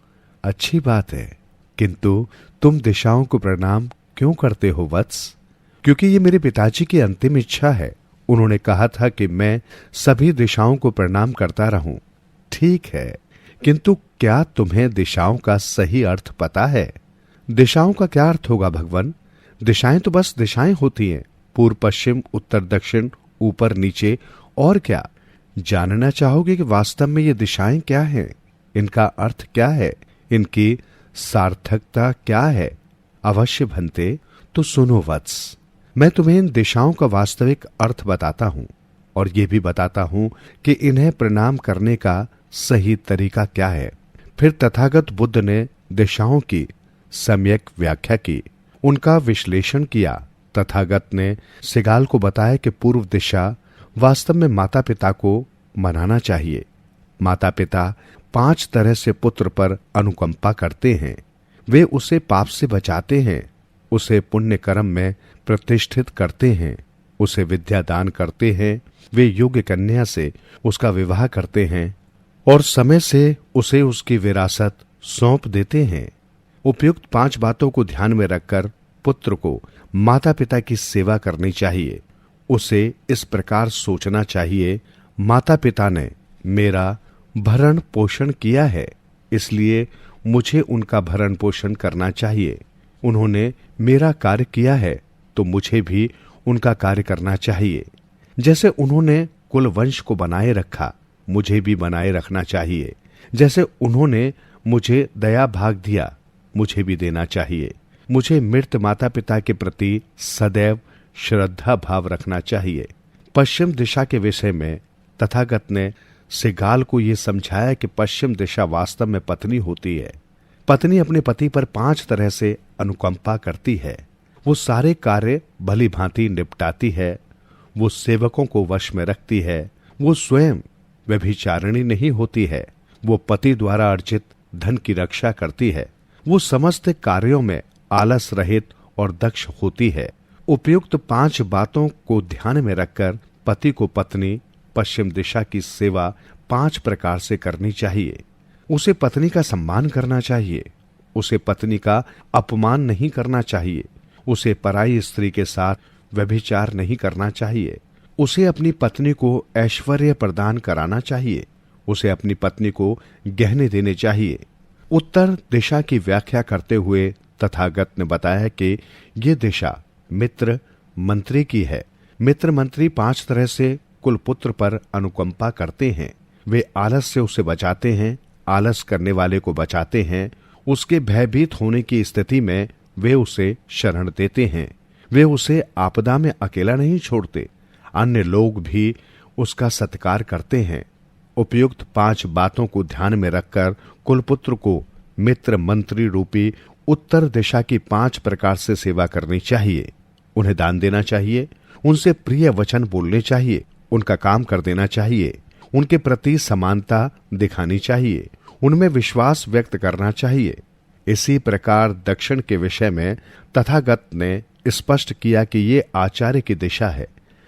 अच्छी बात है, किंतु तुम दिशाओं को प्रणाम क्यों करते हो वत्स? क्योंकि ये मेरे पिताजी की अंतिम इच्छा है। उन्होंने कहा था कि मैं सभी दिशाओं को प्रणाम करता रहूं। ठीक है, किंतु क्या तुम्हें दिशाओं का सही अर्थ पता है? दिशाओं का क्या अर्थ होगा भगवान? दिशाएं तो बस दिशाएं होती हैं, पूर्व, पश्चिम, उत्तर, दक्षिण, ऊपर, नीचे, और क्या? जानना चाहोगे कि वास्तव में ये दिशाएं क्या हैं? इनका अर्थ क्या है? इनकी सार्थकता क्या है? अवश्य भंते, तो सुनो वत्स। मैं तुम्हें इन दिशाओं का वास्तविक अर्थ बताता हूं और यह भी बताता हूं कि इन्हें प्रणाम करने का सही तरीका क्या है। फिर तथागत बुद्ध ने दिशाओं की सम्यक व्याख्या की, उनका विश्लेषण किया। तथागत ने सिगाल को बताया कि पूर्व दिशा वास्तव में माता पिता को मनाना चाहिए। माता पिता 5 तरह से पुत्र पर अनुकंपा करते हैं। वे उसे पाप से बचाते हैं, उसे पुण्य कर्म में प्रतिष्ठित करते हैं, उसे विद्या दान करते हैं, वे योग्य कन्या से उसका विवाह करते हैं और समय से उसे उसकी विरासत सौंप देते हैं। उपयुक्त 5 बातों को ध्यान में रखकर पुत्र को माता पिता की सेवा करनी चाहिए। उसे इस प्रकार सोचना चाहिए, माता पिता ने मेरा भरण पोषण किया है, इसलिए मुझे उनका भरण पोषण करना चाहिए। उन्होंने मेरा कार्य किया है तो मुझे भी उनका कार्य करना चाहिए। जैसे उन्होंने कुल वंश को बनाए रखा, मुझे भी बनाए रखना चाहिए। जैसे उन्होंने मुझे दया भाग दिया, मुझे भी देना चाहिए। मुझे मृत माता पिता के प्रति सदैव श्रद्धा भाव रखना चाहिए। पश्चिम दिशा के विषय में तथागत ने सिगाल को यह समझाया कि पश्चिम दिशा वास्तव में पत्नी होती है। पत्नी अपने पति पर 5 तरह से अनुकंपा करती है। वो सारे कार्य भली भांति निपटाती है, वो सेवकों को वश में रखती है, वो स्वयं व्यभिचारिणी नहीं होती है, वो पति द्वारा अर्जित धन की रक्षा करती है, वो समस्त कार्यों में आलस रहित और दक्ष होती है। उपयुक्त 5 बातों को ध्यान में रखकर पति को पत्नी पश्चिम दिशा की सेवा 5 प्रकार से करनी चाहिए। उसे पत्नी का सम्मान करना चाहिए, उसे पत्नी का अपमान नहीं करना चाहिए, उसे पराई स्त्री के साथ व्यभिचार नहीं करना चाहिए, उसे अपनी पत्नी को ऐश्वर्य प्रदान कराना चाहिए, उसे अपनी पत्नी को गहने देने चाहिए। उत्तर दिशा की व्याख्या करते हुए तथागत ने बताया कि ये दिशा मित्र मंत्री की है। मित्र मंत्री 5 तरह से कुल पुत्र पर अनुकंपा करते हैं। वे आलस से उसे बचाते हैं, आलस करने वाले को बचाते हैं, उसके भयभीत होने की स्थिति में वे उसे शरण देते हैं। वे उसे आपदा में अकेला नहीं छोड़ते, अन्य लोग भी उसका सत्कार करते हैं। उपयुक्त 5 बातों को ध्यान में रखकर कुलपुत्र को मित्र मंत्री रूपी उत्तर दिशा की 5 प्रकार से सेवा करनी चाहिए। उन्हें दान देना चाहिए, उनसे प्रिय वचन बोलने चाहिए, उनका काम कर देना चाहिए, उनके प्रति समानता दिखानी चाहिए, उनमें विश्वास व्यक्त करना चाहिए। इसी प्रकार दक्षिण के विषय में तथागत ने स्पष्ट किया कि ये आचार्य की दिशा है।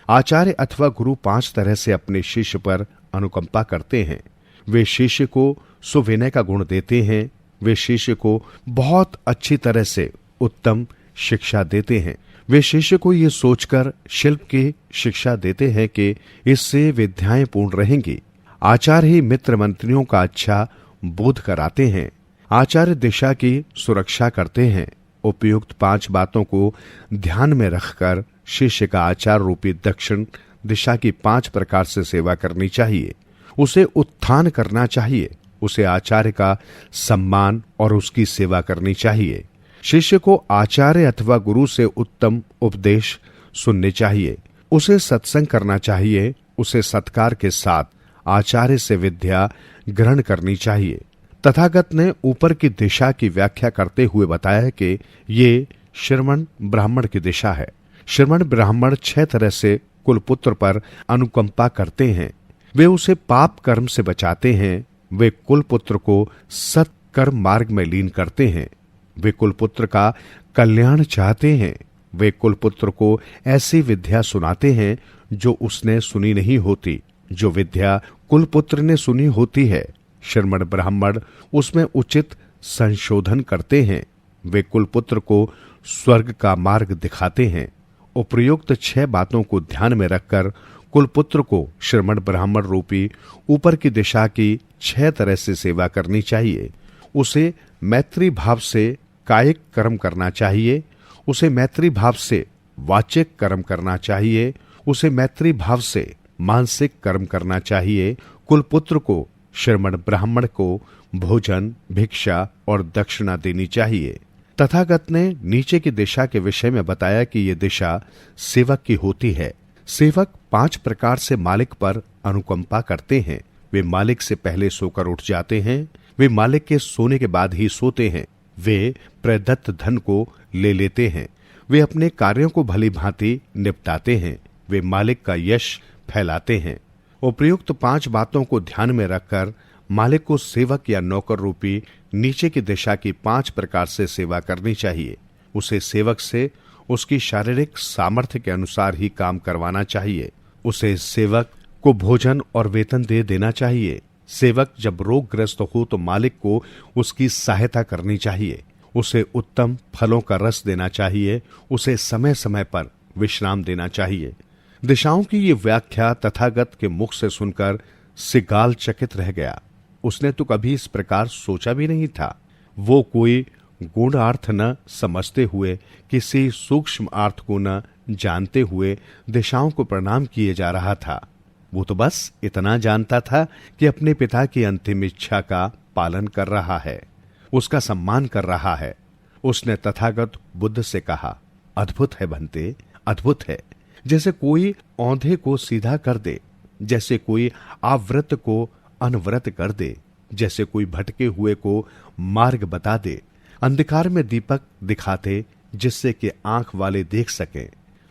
आचार्य अथवा गुरु 5 तरह से अपने शिष्य पर अनुकंपा करते हैं। वे शिष्य को सुविनय का गुण देते हैं, वे शिष्य को बहुत अच्छी तरह से उत्तम शिक्षा देते हैं। वे शिष्य को ये सोचकर शिल्प की शिक्षा देते हैं कि इससे विद्याएं पूर्ण रहेंगी। आचार्य ही मित्र मंत्रियों का अच्छा बोध कराते हैं। आचार्य दिशा की सुरक्षा करते हैं। उपयुक्त 5 बातों को ध्यान में रखकर शिष्य का आचार रूपी दक्षिण दिशा की 5 प्रकार से सेवा करनी चाहिए। उसे उत्थान करना चाहिए, उसे आचार्य का सम्मान और उसकी सेवा करनी चाहिए। शिष्य को आचार्य अथवा गुरु से उत्तम उपदेश सुनने चाहिए, उसे सत्संग करना चाहिए, उसे सत्कार के साथ आचार्य से विद्या ग्रहण करनी चाहिए। तथागत ने ऊपर की दिशा की व्याख्या करते हुए बताया कि ये श्रमण ब्राह्मण की दिशा है। श्रमण ब्राह्मण 6 तरह से कुलपुत्र पर अनुकंपा करते हैं। वे उसे पाप कर्म से बचाते हैं। वे कुलपुत्र को सत्कर्म मार्ग में लीन करते हैं। वे कुलपुत्र का कल्याण चाहते हैं। वे कुलपुत्र को ऐसी विद्या सुनाते हैं जो उसने सुनी नहीं होती, जो विद्या कुलपुत्र ने सुनी होती है। श्रमण ब्राह्मण उसमें उचित संशोधन करते हैं। वे कुलपुत्र को स्वर्ग का मार्ग दिखाते हैं। उपर्युक्त 6 बातों को ध्यान में रखकर कुलपुत्र को श्रमण ब्राह्मण रूपी ऊपर की दिशा की 6 तरह से सेवा करनी चाहिए। उसे मैत्री भाव से कायिक कर्म करना चाहिए। उसे मैत्री भाव से वाचिक कर्म करना चाहिए। उसे मैत्री भाव से मानसिक कर्म करना चाहिए। कुलपुत्र को श्रमण ब्राह्मण को भोजन, भिक्षा और दक्षिणा देनी चाहिए। तथागत ने नीचे की दिशा के विषय में बताया कि यह दिशा सेवक की होती है। सेवक 5 प्रकार से मालिक पर अनुकंपा करते हैं। वे मालिक से पहले सोकर उठ जाते हैं। वे मालिक के सोने के बाद ही सोते हैं। वे प्रदत्त धन को ले लेते हैं। वे अपने कार्यों को भली भांति निपटाते हैं। वे मालिक का यश फैलाते हैं। उपर्युक्त 5 बातों को ध्यान में रखकर मालिक को सेवक या नौकर रूपी नीचे की दिशा की 5 प्रकार से सेवा करनी चाहिए। उसे सेवक से उसकी शारीरिक सामर्थ्य के अनुसार ही काम करवाना चाहिए। उसे सेवक को भोजन और वेतन दे देना चाहिए। सेवक जब रोगग्रस्त हो तो मालिक को उसकी सहायता करनी चाहिए। उसे उत्तम फलों का रस देना चाहिए। उसे समय समय पर विश्राम देना चाहिए। दिशाओं की ये व्याख्या तथागत के मुख से सुनकर सिगाल चकित रह गया। उसने तो कभी इस प्रकार सोचा भी नहीं था। वो कोई गूढ़ार्थ न समझते हुए, किसी सूक्ष्म अर्थ को न जानते हुए दिशाओं को प्रणाम किए जा रहा था। वो तो बस इतना जानता था कि अपने पिता की अंतिम इच्छा का पालन कर रहा है, उसका सम्मान कर रहा है। उसने तथागत बुद्ध से कहा, अद्भुत है भंते, अद्भुत है। जैसे कोई औंधे को सीधा कर दे, जैसे कोई आवृत को अनवरत कर दे, जैसे कोई भटके हुए को मार्ग बता दे, अंधकार में दीपक दिखाते जिससे कि आंख वाले देख सकें।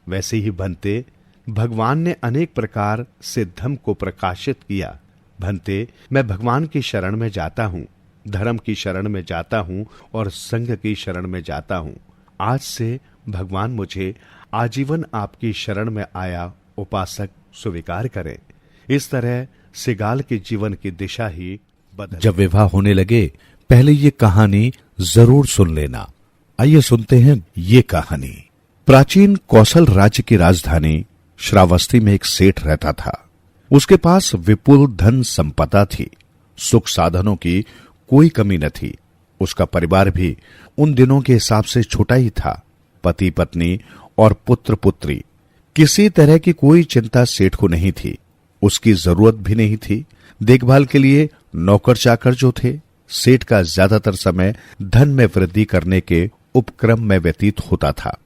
वैसे ही भंते भगवान ने अनेक प्रकार से धम्म को प्रकाशित किया। भंते मैं भगवान की शरण में जाता हूँ, धर्म की शरण में जाता हूँ और संघ की शरण में जाता हूँ। आज से भगवान मुझे आजीवन आपकी शरण में आया उपासक स्वीकार करें। इस तरह सिगाल के जीवन की दिशा ही बदल। जब विवाह होने लगे, पहले ये कहानी जरूर सुन लेना। आइए सुनते हैं ये कहानी। प्राचीन कौशल राज्य की राजधानी श्रावस्ती में एक सेठ रहता था। उसके पास विपुल धन संपदा थी। सुख साधनों की कोई कमी न थी। उसका परिवार भी उन दिनों के हिसाब से छोटा ही था। पति पत्नी और पुत्र पुत्री, किसी तरह की कोई चिंता सेठ को नहीं थी। उसकी जरूरत भी नहीं थी। देखभाल के लिए नौकर चाकर जो थे, सेठ का ज्यादातर समय धन में वृद्धि करने के उपक्रम में व्यतीत होता था।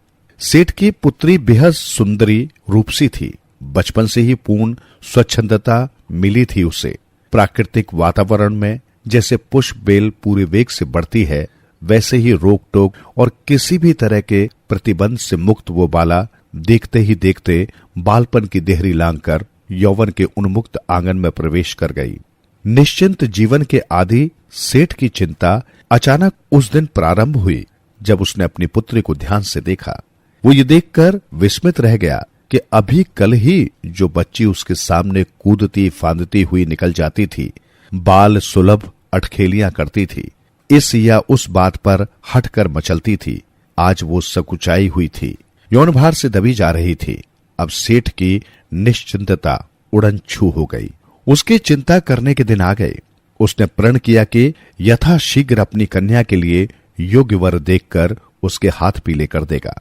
सेठ की पुत्री बेहद सुंदरी रूपसी थी। बचपन से ही पूर्ण स्वच्छंदता मिली थी उसे। प्राकृतिक वातावरण में जैसे पुष्प बेल पूरे वेग से बढ़ती है, वैसे ही रोक टोक और किसी भी तरह के प्रतिबंध से मुक्त वो बाला देखते ही देखते बालपन की देहरी लांघकर यौवन के उन्मुक्त आंगन में प्रवेश कर गई। निश्चिंत जीवन के आदि सेठ की चिंता अचानक उस दिन प्रारंभ हुई जब उसने अपनी पुत्री को ध्यान से देखा। वो ये देखकर विस्मित रह गया कि अभी कल ही जो बच्ची उसके सामने कूदती फांदती हुई निकल जाती थी, बाल सुलभ अटखेलियां करती थी, इस या उस बात पर हटकर मचलती थी, आज वो सकुचाई हुई थी, यौन भार से दबी जा रही थी। अब सेठ की निश्चिंतता उड़न छू हो गई। उसकी चिंता करने के दिन आ गए। उसने प्रण किया कि यथाशीघ्र अपनी कन्या के लिए योग्य वर देखकर उसके हाथ पीले कर देगा।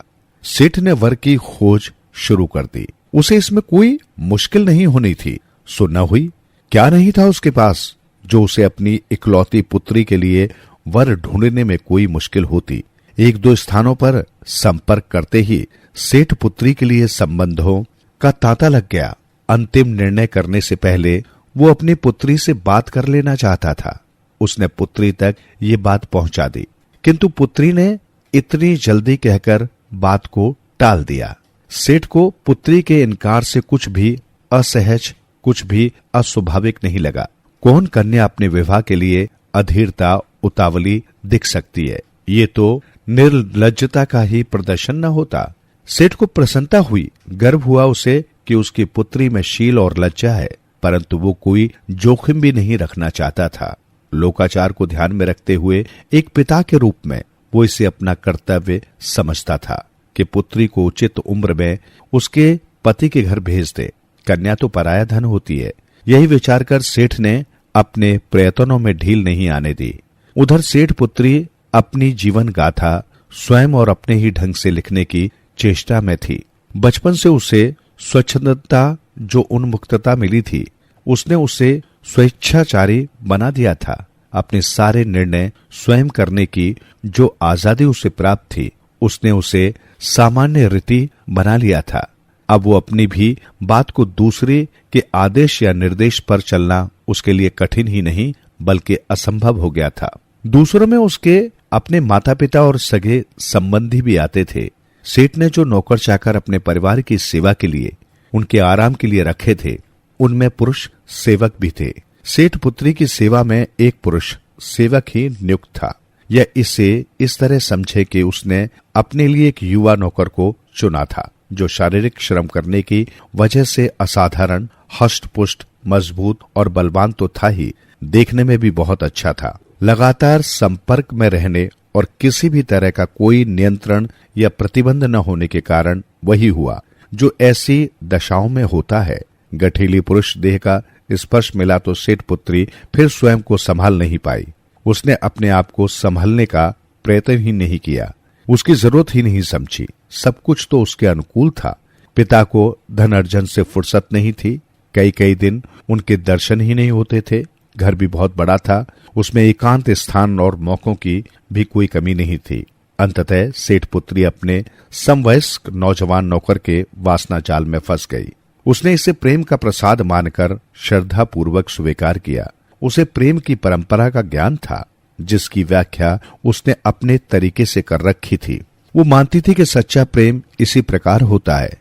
सेठ ने वर की खोज शुरू कर दी। उसे इसमें कोई मुश्किल नहीं होनी थी। सो न हुई। क्या नहीं था उसके पास जो उसे अपनी इकलौती पुत्री के लिए वर ढूंढने में कोई मुश्किल होती। 1-2 स्थानों पर संपर्क करते ही सेठ पुत्री के लिए संबंधों का तांता लग गया। अंतिम निर्णय करने से पहले वो अपनी पुत्री से बात कर लेना चाहता था। उसने पुत्री तक ये बात पहुंचा दी, किंतु पुत्री ने इतनी जल्दी कहकर बात को टाल दिया। सेठ को पुत्री के इनकार से कुछ भी असहज कुछ भी अस्वाभाविक नहीं लगा। कौन कन्या अपने विवाह के लिए अधीरता उतावली दिख सकती है? ये तो निर्लज्जता का ही प्रदर्शन न होता। सेठ को प्रसन्नता हुई, गर्व हुआ उसे कि उसकी पुत्री में शील और लज्जा है, परंतु वो कोई जोखिम भी नहीं रखना चाहता था। लोकाचार को ध्यान में रखते हुए एक पिता के रूप में वो इसे अपना कर्तव्य समझता था कि पुत्री को उचित उम्र में उसके पति के घर भेज दे। कन्या तो पराया धन होती है। यही विचार कर सेठ ने अपने प्रयत्नों में ढील नहीं आने दी। उधर सेठ पुत्री अपनी जीवन गाथा स्वयं और अपने ही ढंग से लिखने की चेष्टा में थी। बचपन से उसे स्वच्छंदता जो उन्मुक्तता मिली थी, उसने उसे स्वेच्छाचारी बना दिया था। अपने सारे निर्णय स्वयं करने की जो आजादी उसे प्राप्त थी, उसने उसे सामान्य रीति बना लिया था। अब वो अपनी भी बात को दूसरे के आदेश या निर्देश पर चलना उसके लिए कठिन ही नहीं बल्कि असंभव हो गया था। दूसरों में उसके अपने माता पिता और सगे संबंधी भी आते थे। सेठ ने जो नौकर चाकर अपने परिवार की सेवा के लिए, उनके आराम के लिए रखे थे, उनमें पुरुष सेवक भी थे। सेठ पुत्री की सेवा में एक पुरुष सेवक ही नियुक्त था। यह इसे इस तरह समझे कि उसने अपने लिए एक युवा नौकर को चुना था, जो शारीरिक श्रम करने की वजह से असाधारण, हष्ट-पुष्ट, मजबूत और बलवान तो था ही, देखने में भी बहुत अच्छा था। लगातार संपर्क में रहने और किसी भी तरह का कोई नियंत्रण या प्रतिबंध न होने के कारण वही हुआ जो ऐसी दशाओं में होता है। गठीली पुरुष देह का स्पर्श मिला तो सेठ पुत्री फिर स्वयं को संभाल नहीं पाई। उसने अपने आप को संभालने का प्रयत्न ही नहीं किया, उसकी जरूरत ही नहीं समझी। सब कुछ तो उसके अनुकूल था। पिता को धन अर्जन से फुर्सत नहीं थी। कई कई दिन उनके दर्शन ही नहीं होते थे। घर भी बहुत बड़ा था, उसमें एकांत स्थान और मौकों की भी कोई कमी नहीं थी। अंततः सेठ पुत्री अपने समवयस्क नौजवान नौकर के वासना जाल में फंस गई। उसने इसे प्रेम का प्रसाद मानकर श्रद्धा पूर्वक स्वीकार किया। उसे प्रेम की परंपरा का ज्ञान था, जिसकी व्याख्या उसने अपने तरीके से कर रखी थी। वो मानती थी कि सच्चा प्रेम इसी प्रकार होता है।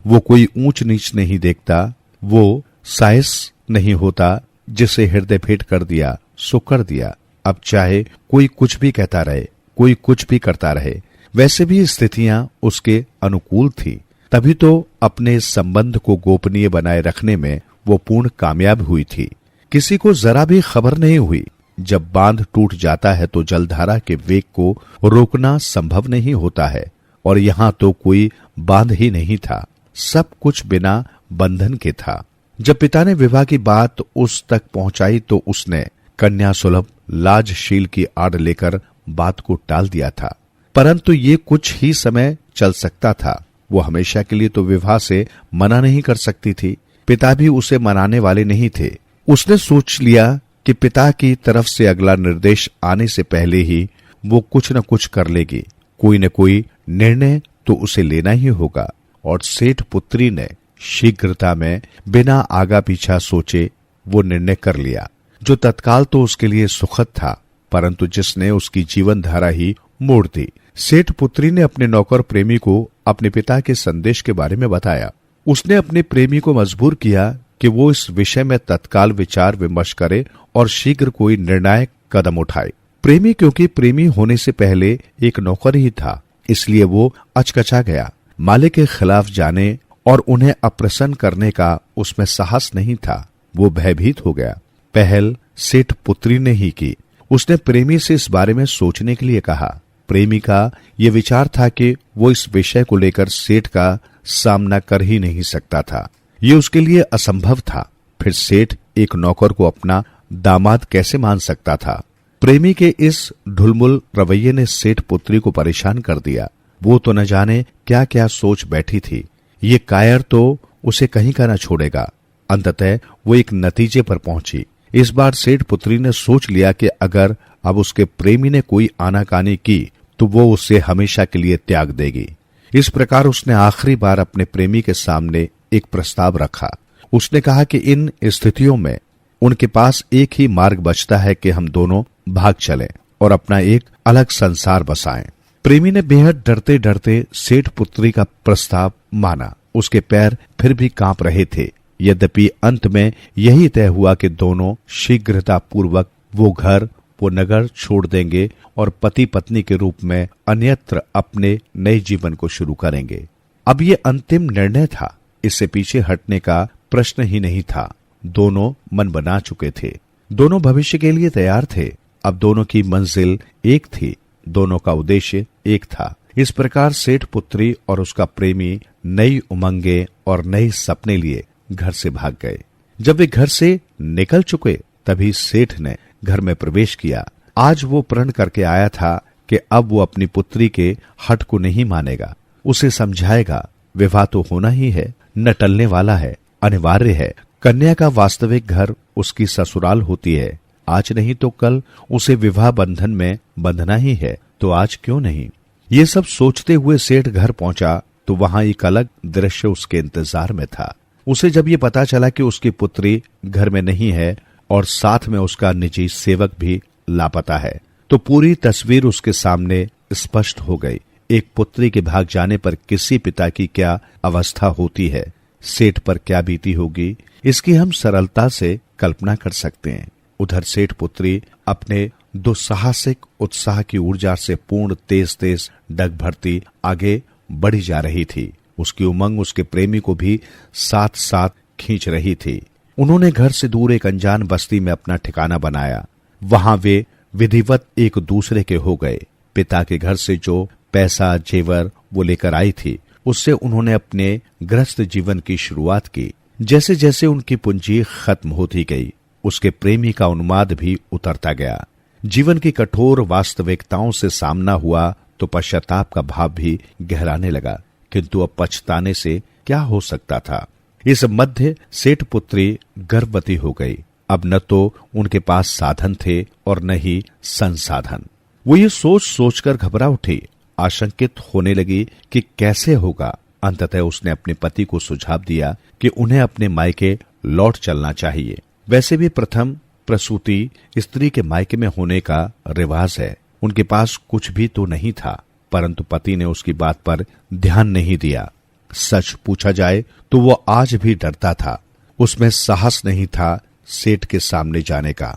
वो कोई ऊंच नीच नहीं देखता, वो साइस नहीं होता। जिसे हृदय भेंट कर दिया सो कर दिया। अब चाहे कोई कुछ भी कहता रहे, कोई कुछ भी करता रहे, वैसे भी स्थितियां उसके अनुकूल थी। तभी तो अपने संबंध को गोपनीय बनाए रखने में वो पूर्ण कामयाब हुई थी। किसी को जरा भी खबर नहीं हुई। जब बांध टूट जाता है तो जलधारा के वेग को रोकना संभव नहीं होता है, और यहां तो कोई बांध ही नहीं था। सब कुछ बिना बंधन के था। जब पिता ने विवाह की बात उस तक पहुंचाई तो उसने कन्या सुलभ लाजशील की आड़ लेकर बात को टाल दिया था। परंतु ये कुछ ही समय चल सकता था। वो हमेशा के लिए तो विवाह से मना नहीं कर सकती थी। पिता भी उसे मनाने वाले नहीं थे। उसने सोच लिया कि पिता की तरफ से अगला निर्देश आने से पहले ही वो कुछ न कुछ कर लेगी। कोई न कोई निर्णय तो उसे लेना ही होगा। और सेठ पुत्री ने शीघ्रता में बिना आगा पीछा सोचे वो निर्णय कर लिया, जो तत्काल तो उसके लिए सुखद था, परंतु जिसने उसकी जीवन धारा ही मोड़ दी। सेठ पुत्री ने अपने नौकर प्रेमी को अपने पिता के संदेश के बारे में बताया। उसने अपने प्रेमी को मजबूर किया कि वो इस विषय में तत्काल विचार विमर्श करे और शीघ्र कोई निर्णायक कदम उठाए। प्रेमी क्योंकि प्रेमी होने से पहले एक नौकर ही था, इसलिए वो अचकचा गया। मालिक के खिलाफ जाने और उन्हें अप्रसन्न करने का उसमें साहस नहीं था। वो भयभीत हो गया। पहल सेठ पुत्री ने ही की। उसने प्रेमी से इस बारे में सोचने के लिए कहा। प्रेमी का ये विचार था कि वो इस विषय को लेकर सेठ का सामना कर ही नहीं सकता था। ये उसके लिए असंभव था। फिर सेठ एक नौकर को अपना दामाद कैसे मान सकता था? प्रेमी के इस ढुलमुल रवैये ने सेठ पुत्री को परेशान कर दिया। वो तो न जाने क्या क्या सोच बैठी थी। ये कायर तो उसे कहीं का न छोड़ेगा। अंततः वो एक नतीजे पर पहुंची। इस बार सेठ पुत्री ने सोच लिया कि अगर अब उसके प्रेमी ने कोई आनाकानी की तो वो उसे हमेशा के लिए त्याग देगी। इस प्रकार उसने आखिरी बार अपने प्रेमी के सामने एक प्रस्ताव रखा। उसने कहा कि इन स्थितियों में उनके पास एक ही मार्ग बचता है कि हम दोनों भाग चलें और अपना एक अलग संसार बसाएं। प्रेमी ने बेहद डरते डरते सेठ पुत्री का प्रस्ताव माना। उसके पैर फिर भी कांप रहे थे। यद्यपि अंत में यही तय हुआ कि दोनों शीघ्रतापूर्वक वो घर, वो नगर छोड़ देंगे और पति पत्नी के रूप में अन्यत्र अपने नए जीवन को शुरू करेंगे। अब ये अंतिम निर्णय था, इससे पीछे हटने का प्रश्न ही नहीं था। दोनों मन बना चुके थे, दोनों भविष्य के लिए तैयार थे। अब दोनों की मंजिल एक थी, दोनों का उद्देश्य एक था। इस प्रकार सेठ पुत्री और उसका प्रेमी नई उमंगे और नए सपने लिए घर से भाग गए। जब वे घर से निकल चुके तभी सेठ ने घर में प्रवेश किया। आज वो प्रण करके आया था कि अब वो अपनी पुत्री के हठ को नहीं मानेगा, उसे समझाएगा। विवाह तो होना ही है, न टलने वाला है, अनिवार्य है। कन्या का वास्तविक घर उसकी ससुराल होती है। आज नहीं तो कल उसे विवाह बंधन में बंधना ही है, तो आज क्यों नहीं। ये सब सोचते हुए सेठ घर पहुंचा तो वहां एक अलग दृश्य उसके इंतजार में था। उसे जब ये पता चला कि उसकी पुत्री घर में नहीं है और साथ में उसका निजी सेवक भी लापता है, तो पूरी तस्वीर उसके सामने स्पष्ट हो गई। एक पुत्री के भाग जाने पर किसी पिता की क्या अवस्था होती है, सेठ पर क्या बीती होगी, इसकी हम सरलता से कल्पना कर सकते हैं। उधर सेठ पुत्री अपने दुस्साहसिक उत्साह की ऊर्जा से पूर्ण तेज तेज डग भरती आगे बढ़ी जा रही थी। उसकी उमंग उसके प्रेमी को भी साथ साथ खींच रही थी। उन्होंने घर से दूर एक अनजान बस्ती में अपना ठिकाना बनाया। वहां वे विधिवत एक दूसरे के हो गए। पिता के घर से जो पैसा जेवर वो लेकर आई थी, उससे उन्होंने अपने गृहस्थ जीवन की शुरुआत की। जैसे जैसे उनकी पूंजी खत्म होती गई, उसके प्रेमी का उन्माद भी उतरता गया। जीवन की कठोर वास्तविकताओं से सामना हुआ तो पश्चाताप का भाव भी गहराने लगा, किंतु अब पछताने से क्या हो सकता था। इस मध्य सेठ पुत्री गर्भवती हो गई। अब न तो उनके पास साधन थे और न ही संसाधन। वो ये सोच सोचकर घबरा उठी, आशंकित होने लगी कि कैसे होगा। अंततः उसने अपने पति को सुझाव दिया कि उन्हें अपने मायके लौट चलना चाहिए। वैसे भी प्रथम प्रसूति स्त्री के मायके में होने का रिवाज है। उनके पास कुछ भी तो नहीं था, परंतु पति ने उसकी बात पर ध्यान नहीं दिया। सच पूछा जाए तो वो आज भी डरता था। उसमें साहस नहीं था सेठ के सामने जाने का।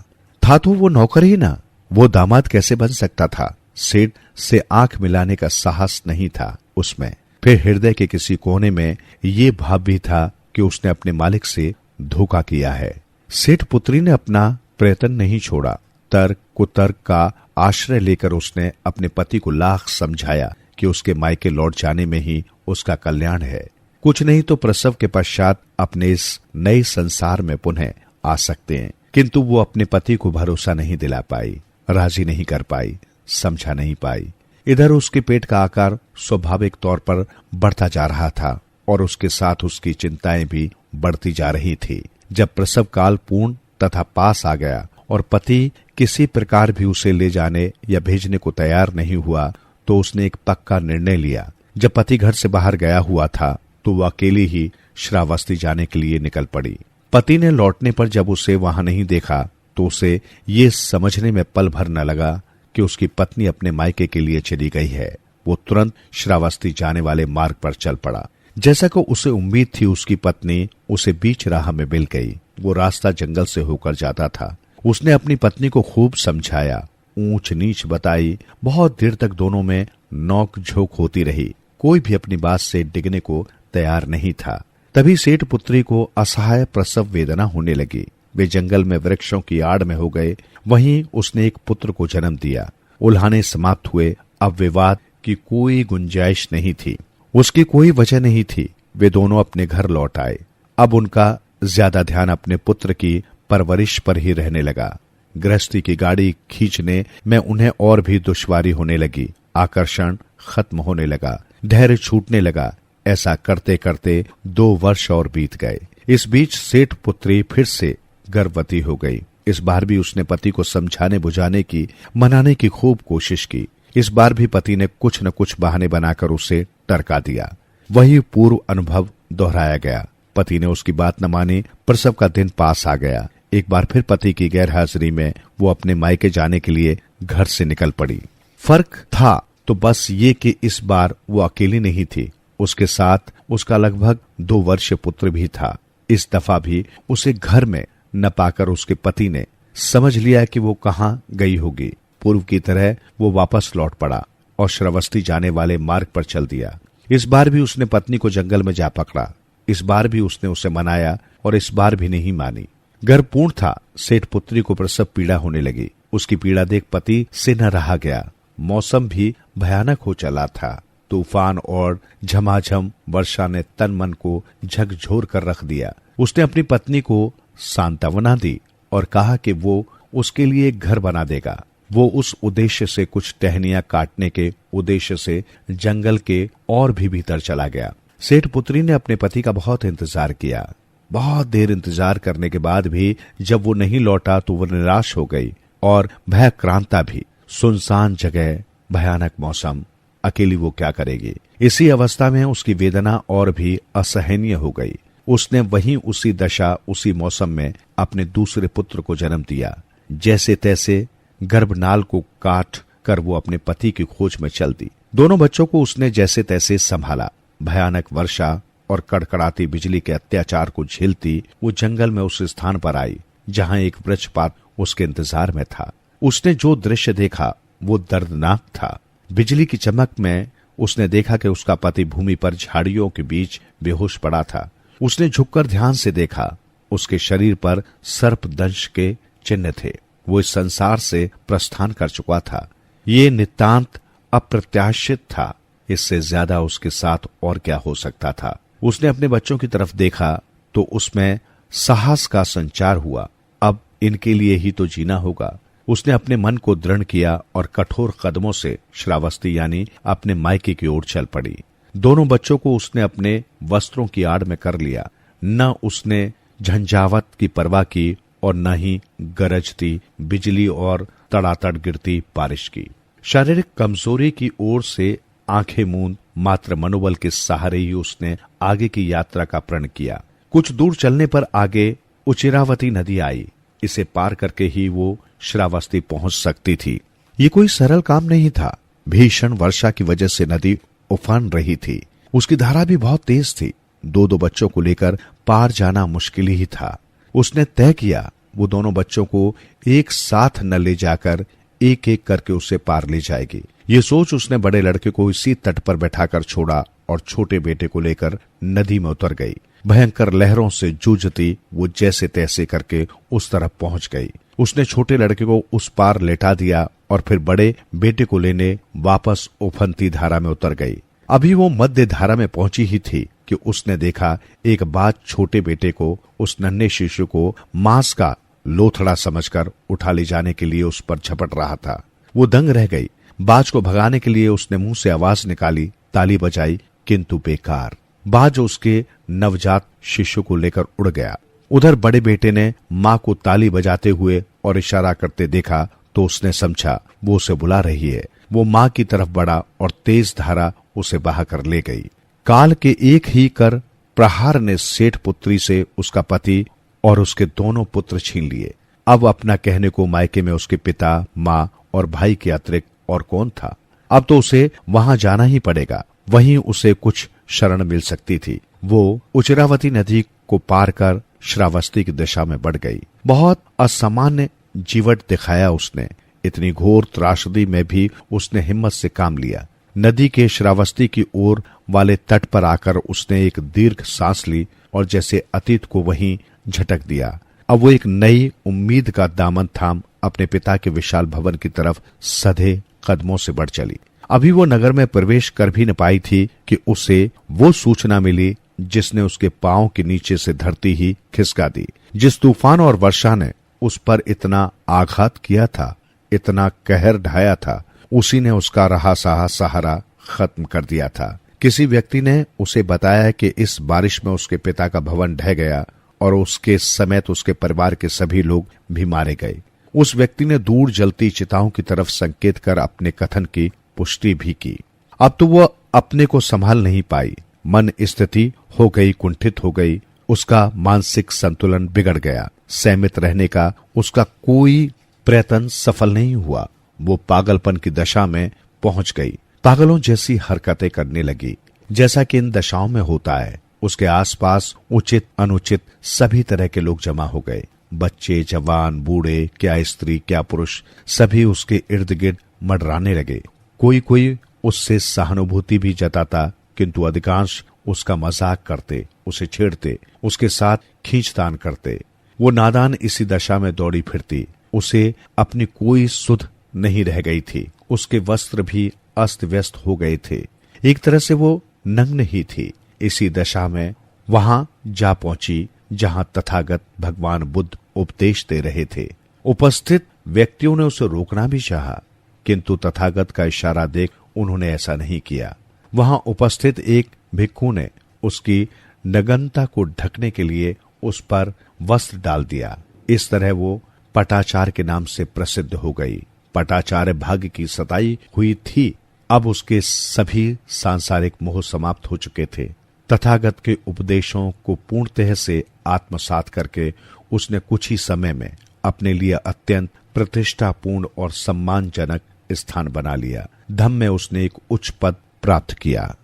था तो वो नौकर ही ना, वो दामाद कैसे बन सकता था। सेठ से आंख मिलाने का साहस नहीं था उसमें। फिर हृदय के किसी कोने में ये भाव भी था कि उसने अपने मालिक से धोखा किया है। सेठ पुत्री ने अपना प्रयत्न नहीं छोड़ा। तर्क कुतर्क का आश्रय लेकर उसने अपने पति को लाख समझाया कि उसके मायके लौट जाने में ही उसका कल्याण है। कुछ नहीं तो प्रसव के पश्चात अपने इस नए संसार में पुनः आ सकते हैं। किंतु वो अपने पति को भरोसा नहीं दिला पाई, राजी नहीं कर पाई, समझा नहीं पाई। इधर उसके पेट का आकार स्वाभाविक तौर पर बढ़ता जा रहा था और उसके साथ उसकी चिंताएं भी बढ़ती जा रही थी। जब प्रसव काल पूर्ण तथा पास आ गया और पति किसी प्रकार भी उसे ले जाने या भेजने को तैयार नहीं हुआ, तो उसने एक पक्का निर्णय लिया। जब पति घर से बाहर गया हुआ था तो वो अकेली ही श्रावस्ती जाने के लिए निकल पड़ी। पति ने लौटने पर जब उसे वहां नहीं देखा तो उसे ये समझने में पल भर न लगा कि उसकी पत्नी अपने मायके के लिए चली गई है। वो तुरंत श्रावस्ती जाने वाले मार्ग पर चल पड़ा। जैसा कि उसे उम्मीद थी, उसकी पत्नी उसे बीच राह में मिल गई। वो रास्ता जंगल से होकर जाता था। उसने अपनी पत्नी को खूब समझाया, ऊंच नीच बताई। बहुत देर तक दोनों में नोक झोंक होती रही। कोई भी अपनी बात से डिगने को तैयार नहीं था। तभी सेठ पुत्री को असहाय प्रसव वेदना होने लगी। वे जंगल में वृक्षों की आड़ में हो गए। वहीं उसने एक पुत्र को जन्म दिया। उल्हाने समाप्त हुए। अब विवाद की कोई गुंजाइश नहीं थी, उसकी कोई वजह नहीं थी। वे दोनों अपने घर लौट आए। अब उनका ज्यादा ध्यान अपने पुत्र की परवरिश पर ही रहने लगा। गृहस्थी की गाड़ी खींचने में उन्हें और भी दुश्वारी होने लगी। आकर्षण खत्म होने लगा, धैर्य छूटने लगा। ऐसा करते करते 2 वर्ष और बीत गए। इस बीच सेठ पुत्री फिर से गर्भवती हो गई। इस बार भी उसने पति को समझाने बुझाने की, मनाने की खूब कोशिश की। इस बार भी पति ने कुछ न कुछ बहाने बनाकर उसे टरका दिया। वही पूर्व अनुभव दोहराया गया। पति ने उसकी बात न मानी। प्रसव का दिन पास आ गया। एक बार फिर पति की गैरहाजिरी में वो अपने मायके जाने के लिए घर से निकल पड़ी। फर्क था तो बस ये कि इस बार वो अकेली नहीं थी, उसके साथ उसका लगभग 2 वर्षीय पुत्र भी था। इस दफा भी उसे घर में न पाकर उसके पति ने समझ लिया कि वो कहाँ गई होगी। पूर्व की तरह वो वापस लौट पड़ा और श्रावस्ती जाने वाले मार्ग पर चल दिया। इस बार भी उसने पत्नी को जंगल में जा पकड़ा। इस बार भी उसने उसे मनाया और इस बार भी नहीं मानी। गर्भ पूर्ण था। सेठ पुत्री को प्रसव पीड़ा होने लगी। उसकी पीड़ा देख पति से न रहा गया। मौसम भी भयानक हो चला था। तूफान और झमाझम वर्षा ने तन मन को झकझोर कर रख दिया। उसने अपनी पत्नी को सांत्वना दी और कहा कि वो उसके लिए एक घर बना देगा। वो उस उद्देश्य से कुछ टहनियां काटने के उद्देश्य से जंगल के और भी भीतर चला गया। सेठ पुत्री ने अपने पति का बहुत इंतजार किया। बहुत देर इंतजार करने के बाद भी जब वो नहीं लौटा तो वो निराश हो गई और भयक्रांता भी। सुनसान जगह, भयानक मौसम, अकेली वो क्या करेगी। इसी अवस्था में उसकी वेदना और भी असहनीय हो गई। उसने वहीं उसी दशा, उसी मौसम में अपने दूसरे पुत्र को जन्म दिया। जैसे तैसे गर्भनाल को काट कर वो अपने पति की खोज में चल दी। दोनों बच्चों को उसने जैसे तैसे संभाला। भयानक वर्षा और कड़कड़ाती बिजली के अत्याचार को झेलती वो जंगल में उस स्थान पर आई जहां एक वृक्षपात उसके इंतजार में था। उसने जो दृश्य देखा वो दर्दनाक था। बिजली की चमक में उसने देखा कि उसका पति भूमि पर झाड़ियों के बीच बेहोश पड़ा था। उसने झुककर ध्यान से देखा। उसके शरीर पर सर्पदंश के चिन्ह थे। वो इस संसार से प्रस्थान कर चुका था। ये नितांत अप्रत्याशित था। इससे ज्यादा उसके साथ और क्या हो सकता था। उसने अपने बच्चों की तरफ देखा तो उसमें साहस का संचार हुआ। अब इनके लिए ही तो जीना होगा। उसने अपने मन को दृढ़ किया और कठोर कदमों से श्रावस्ती यानी अपने मायके की ओर चल पड़ी। दोनों बच्चों को उसने अपने वस्त्रों की आड़ में कर लिया। न उसने झंझावत की परवाह की और न ही गरजती बिजली और तड़ातड़ गिरती बारिश की। शारीरिक कमजोरी की ओर से आंखें मूंद मात्र मनोबल के सहारे ही उसने आगे की यात्रा का प्रण किया। कुछ दूर चलने पर आगे उचिरावती नदी आई। इसे पार करके ही वो श्रावस्ती पहुंच सकती थी। ये कोई सरल काम नहीं था। भीषण वर्षा की वजह से नदी उफान रही थी। उसकी धारा भी बहुत तेज थी। दो बच्चों को लेकर पार जाना मुश्किल ही था। उसने तय किया वो दोनों बच्चों को एक साथ न ले जाकर एक एक करके उसे पार ले जाएगी। ये सोच उसने बड़े लड़के को इसी तट पर बैठाकर छोड़ा और छोटे बेटे को लेकर नदी में उतर गई। भयंकर लहरों से जूझती वो जैसे तैसे करके उस तरफ पहुंच गई। उसने छोटे लड़के को उस पार लेटा दिया और फिर बड़े बेटे को लेने वापस उफनती धारा में उतर गई। अभी वो मध्य धारा में पहुंची ही थी कि उसने देखा एक बाज छोटे बेटे को, उस नन्हे शिशु को मांस का लोथड़ा समझकर उठा ले जाने के लिए उस पर झपट रहा था। वो दंग रह गई। बाज को भगाने के लिए उसने मुंह से आवाज निकाली, ताली बजाई, किंतु बेकार। बाज उसके नवजात शिशु को लेकर उड़ गया। उधर बड़े बेटे ने मां को ताली बजाते हुए और इशारा करते देखा तो उसने समझा वो उसे बुला रही है। वो मां की तरफ बढ़ा और तेज धारा उसे बहाकर ले गई। काल के एक ही कर प्रहार ने सेठ पुत्री से उसका पति और उसके दोनों पुत्र छीन लिए। अब अपना कहने को मायके में उसके पिता, मां और भाई के अतिरिक्त और कौन था। अब तो उसे वहां जाना ही पड़ेगा। वहीं उसे कुछ शरण मिल सकती थी। वो उचिरावती नदी को पार कर श्रावस्ती की दिशा में बढ़ गई। बहुत असामान्य जीवट दिखाया उसने। इतनी घोर त्रासदी में भी उसने हिम्मत से काम लिया। नदी के श्रावस्ती की ओर वाले तट पर आकर उसने एक दीर्घ सांस ली और जैसे अतीत को वहीं झटक दिया। अब वो एक नई उम्मीद का दामन थाम अपने पिता के विशाल भवन की तरफ सधे कदमों से बढ़ चली। अभी वो नगर में प्रवेश कर भी न पाई थी कि उसे वो सूचना मिली जिसने उसके पांव के नीचे से धरती ही खिसका दी। जिस तूफान और वर्षा ने उस पर इतना आघात किया था, इतना कहर ढाया था, उसी ने उसका रहा सहारा खत्म कर दिया था। किसी व्यक्ति ने उसे बताया कि इस बारिश में उसके पिता का भवन ढह गया और उसके समेत उसके परिवार के सभी लोग भी मारे गए। उस व्यक्ति ने दूर जलती चिताओं की तरफ संकेत कर अपने कथन की पुष्टि भी की। अब तो वह अपने को संभाल नहीं पाई। मन स्थिति हो गई, कुंठित हो गई। उसका मानसिक संतुलन बिगड़ गया। सहमित रहने का उसका कोई प्रयत्न सफल नहीं हुआ। वो पागलपन की दशा में पहुंच गई। पागलों जैसी हरकतें करने लगी, जैसा कि इन दशाओं में होता है। उसके आसपास उचित अनुचित सभी तरह के लोग जमा हो गए। बच्चे, जवान, बूढ़े, क्या स्त्री क्या पुरुष, सभी उसके इर्द गिर्द मंडराने लगे। कोई कोई उससे सहानुभूति भी जताता, किंतु अधिकांश उसका मजाक करते, उसे छेड़ते, उसके साथ खींचतान करते। वो नादान इसी दशा में दौड़ी फिरती। उसे अपनी कोई सुध नहीं रह गई थी। उसके वस्त्र भी अस्त व्यस्त हो गए थे। एक तरह से वो नग्न ही थी। इसी दशा में वहां जा पहुंची जहां तथागत भगवान बुद्ध उपदेश दे रहे थे। उपस्थित व्यक्तियों ने उसे रोकना भी चाहा, किंतु तथागत का इशारा देख उन्होंने ऐसा नहीं किया। वहां उपस्थित एक भिक्खु ने उसकी नग्नता को ढकने के लिए उस पर वस्त्र डाल दिया। इस तरह वो पटाचार के नाम से प्रसिद्ध हो गई। पटाचार्य भाग्य की सताई हुई थी। अब उसके सभी सांसारिक मोह समाप्त हो चुके थे। तथागत के उपदेशों को पूर्णतः से आत्मसात करके उसने कुछ ही समय में अपने लिए अत्यंत प्रतिष्ठापूर्ण और सम्मानजनक स्थान बना लिया। धम्म में उसने एक उच्च पद प्राप्त किया।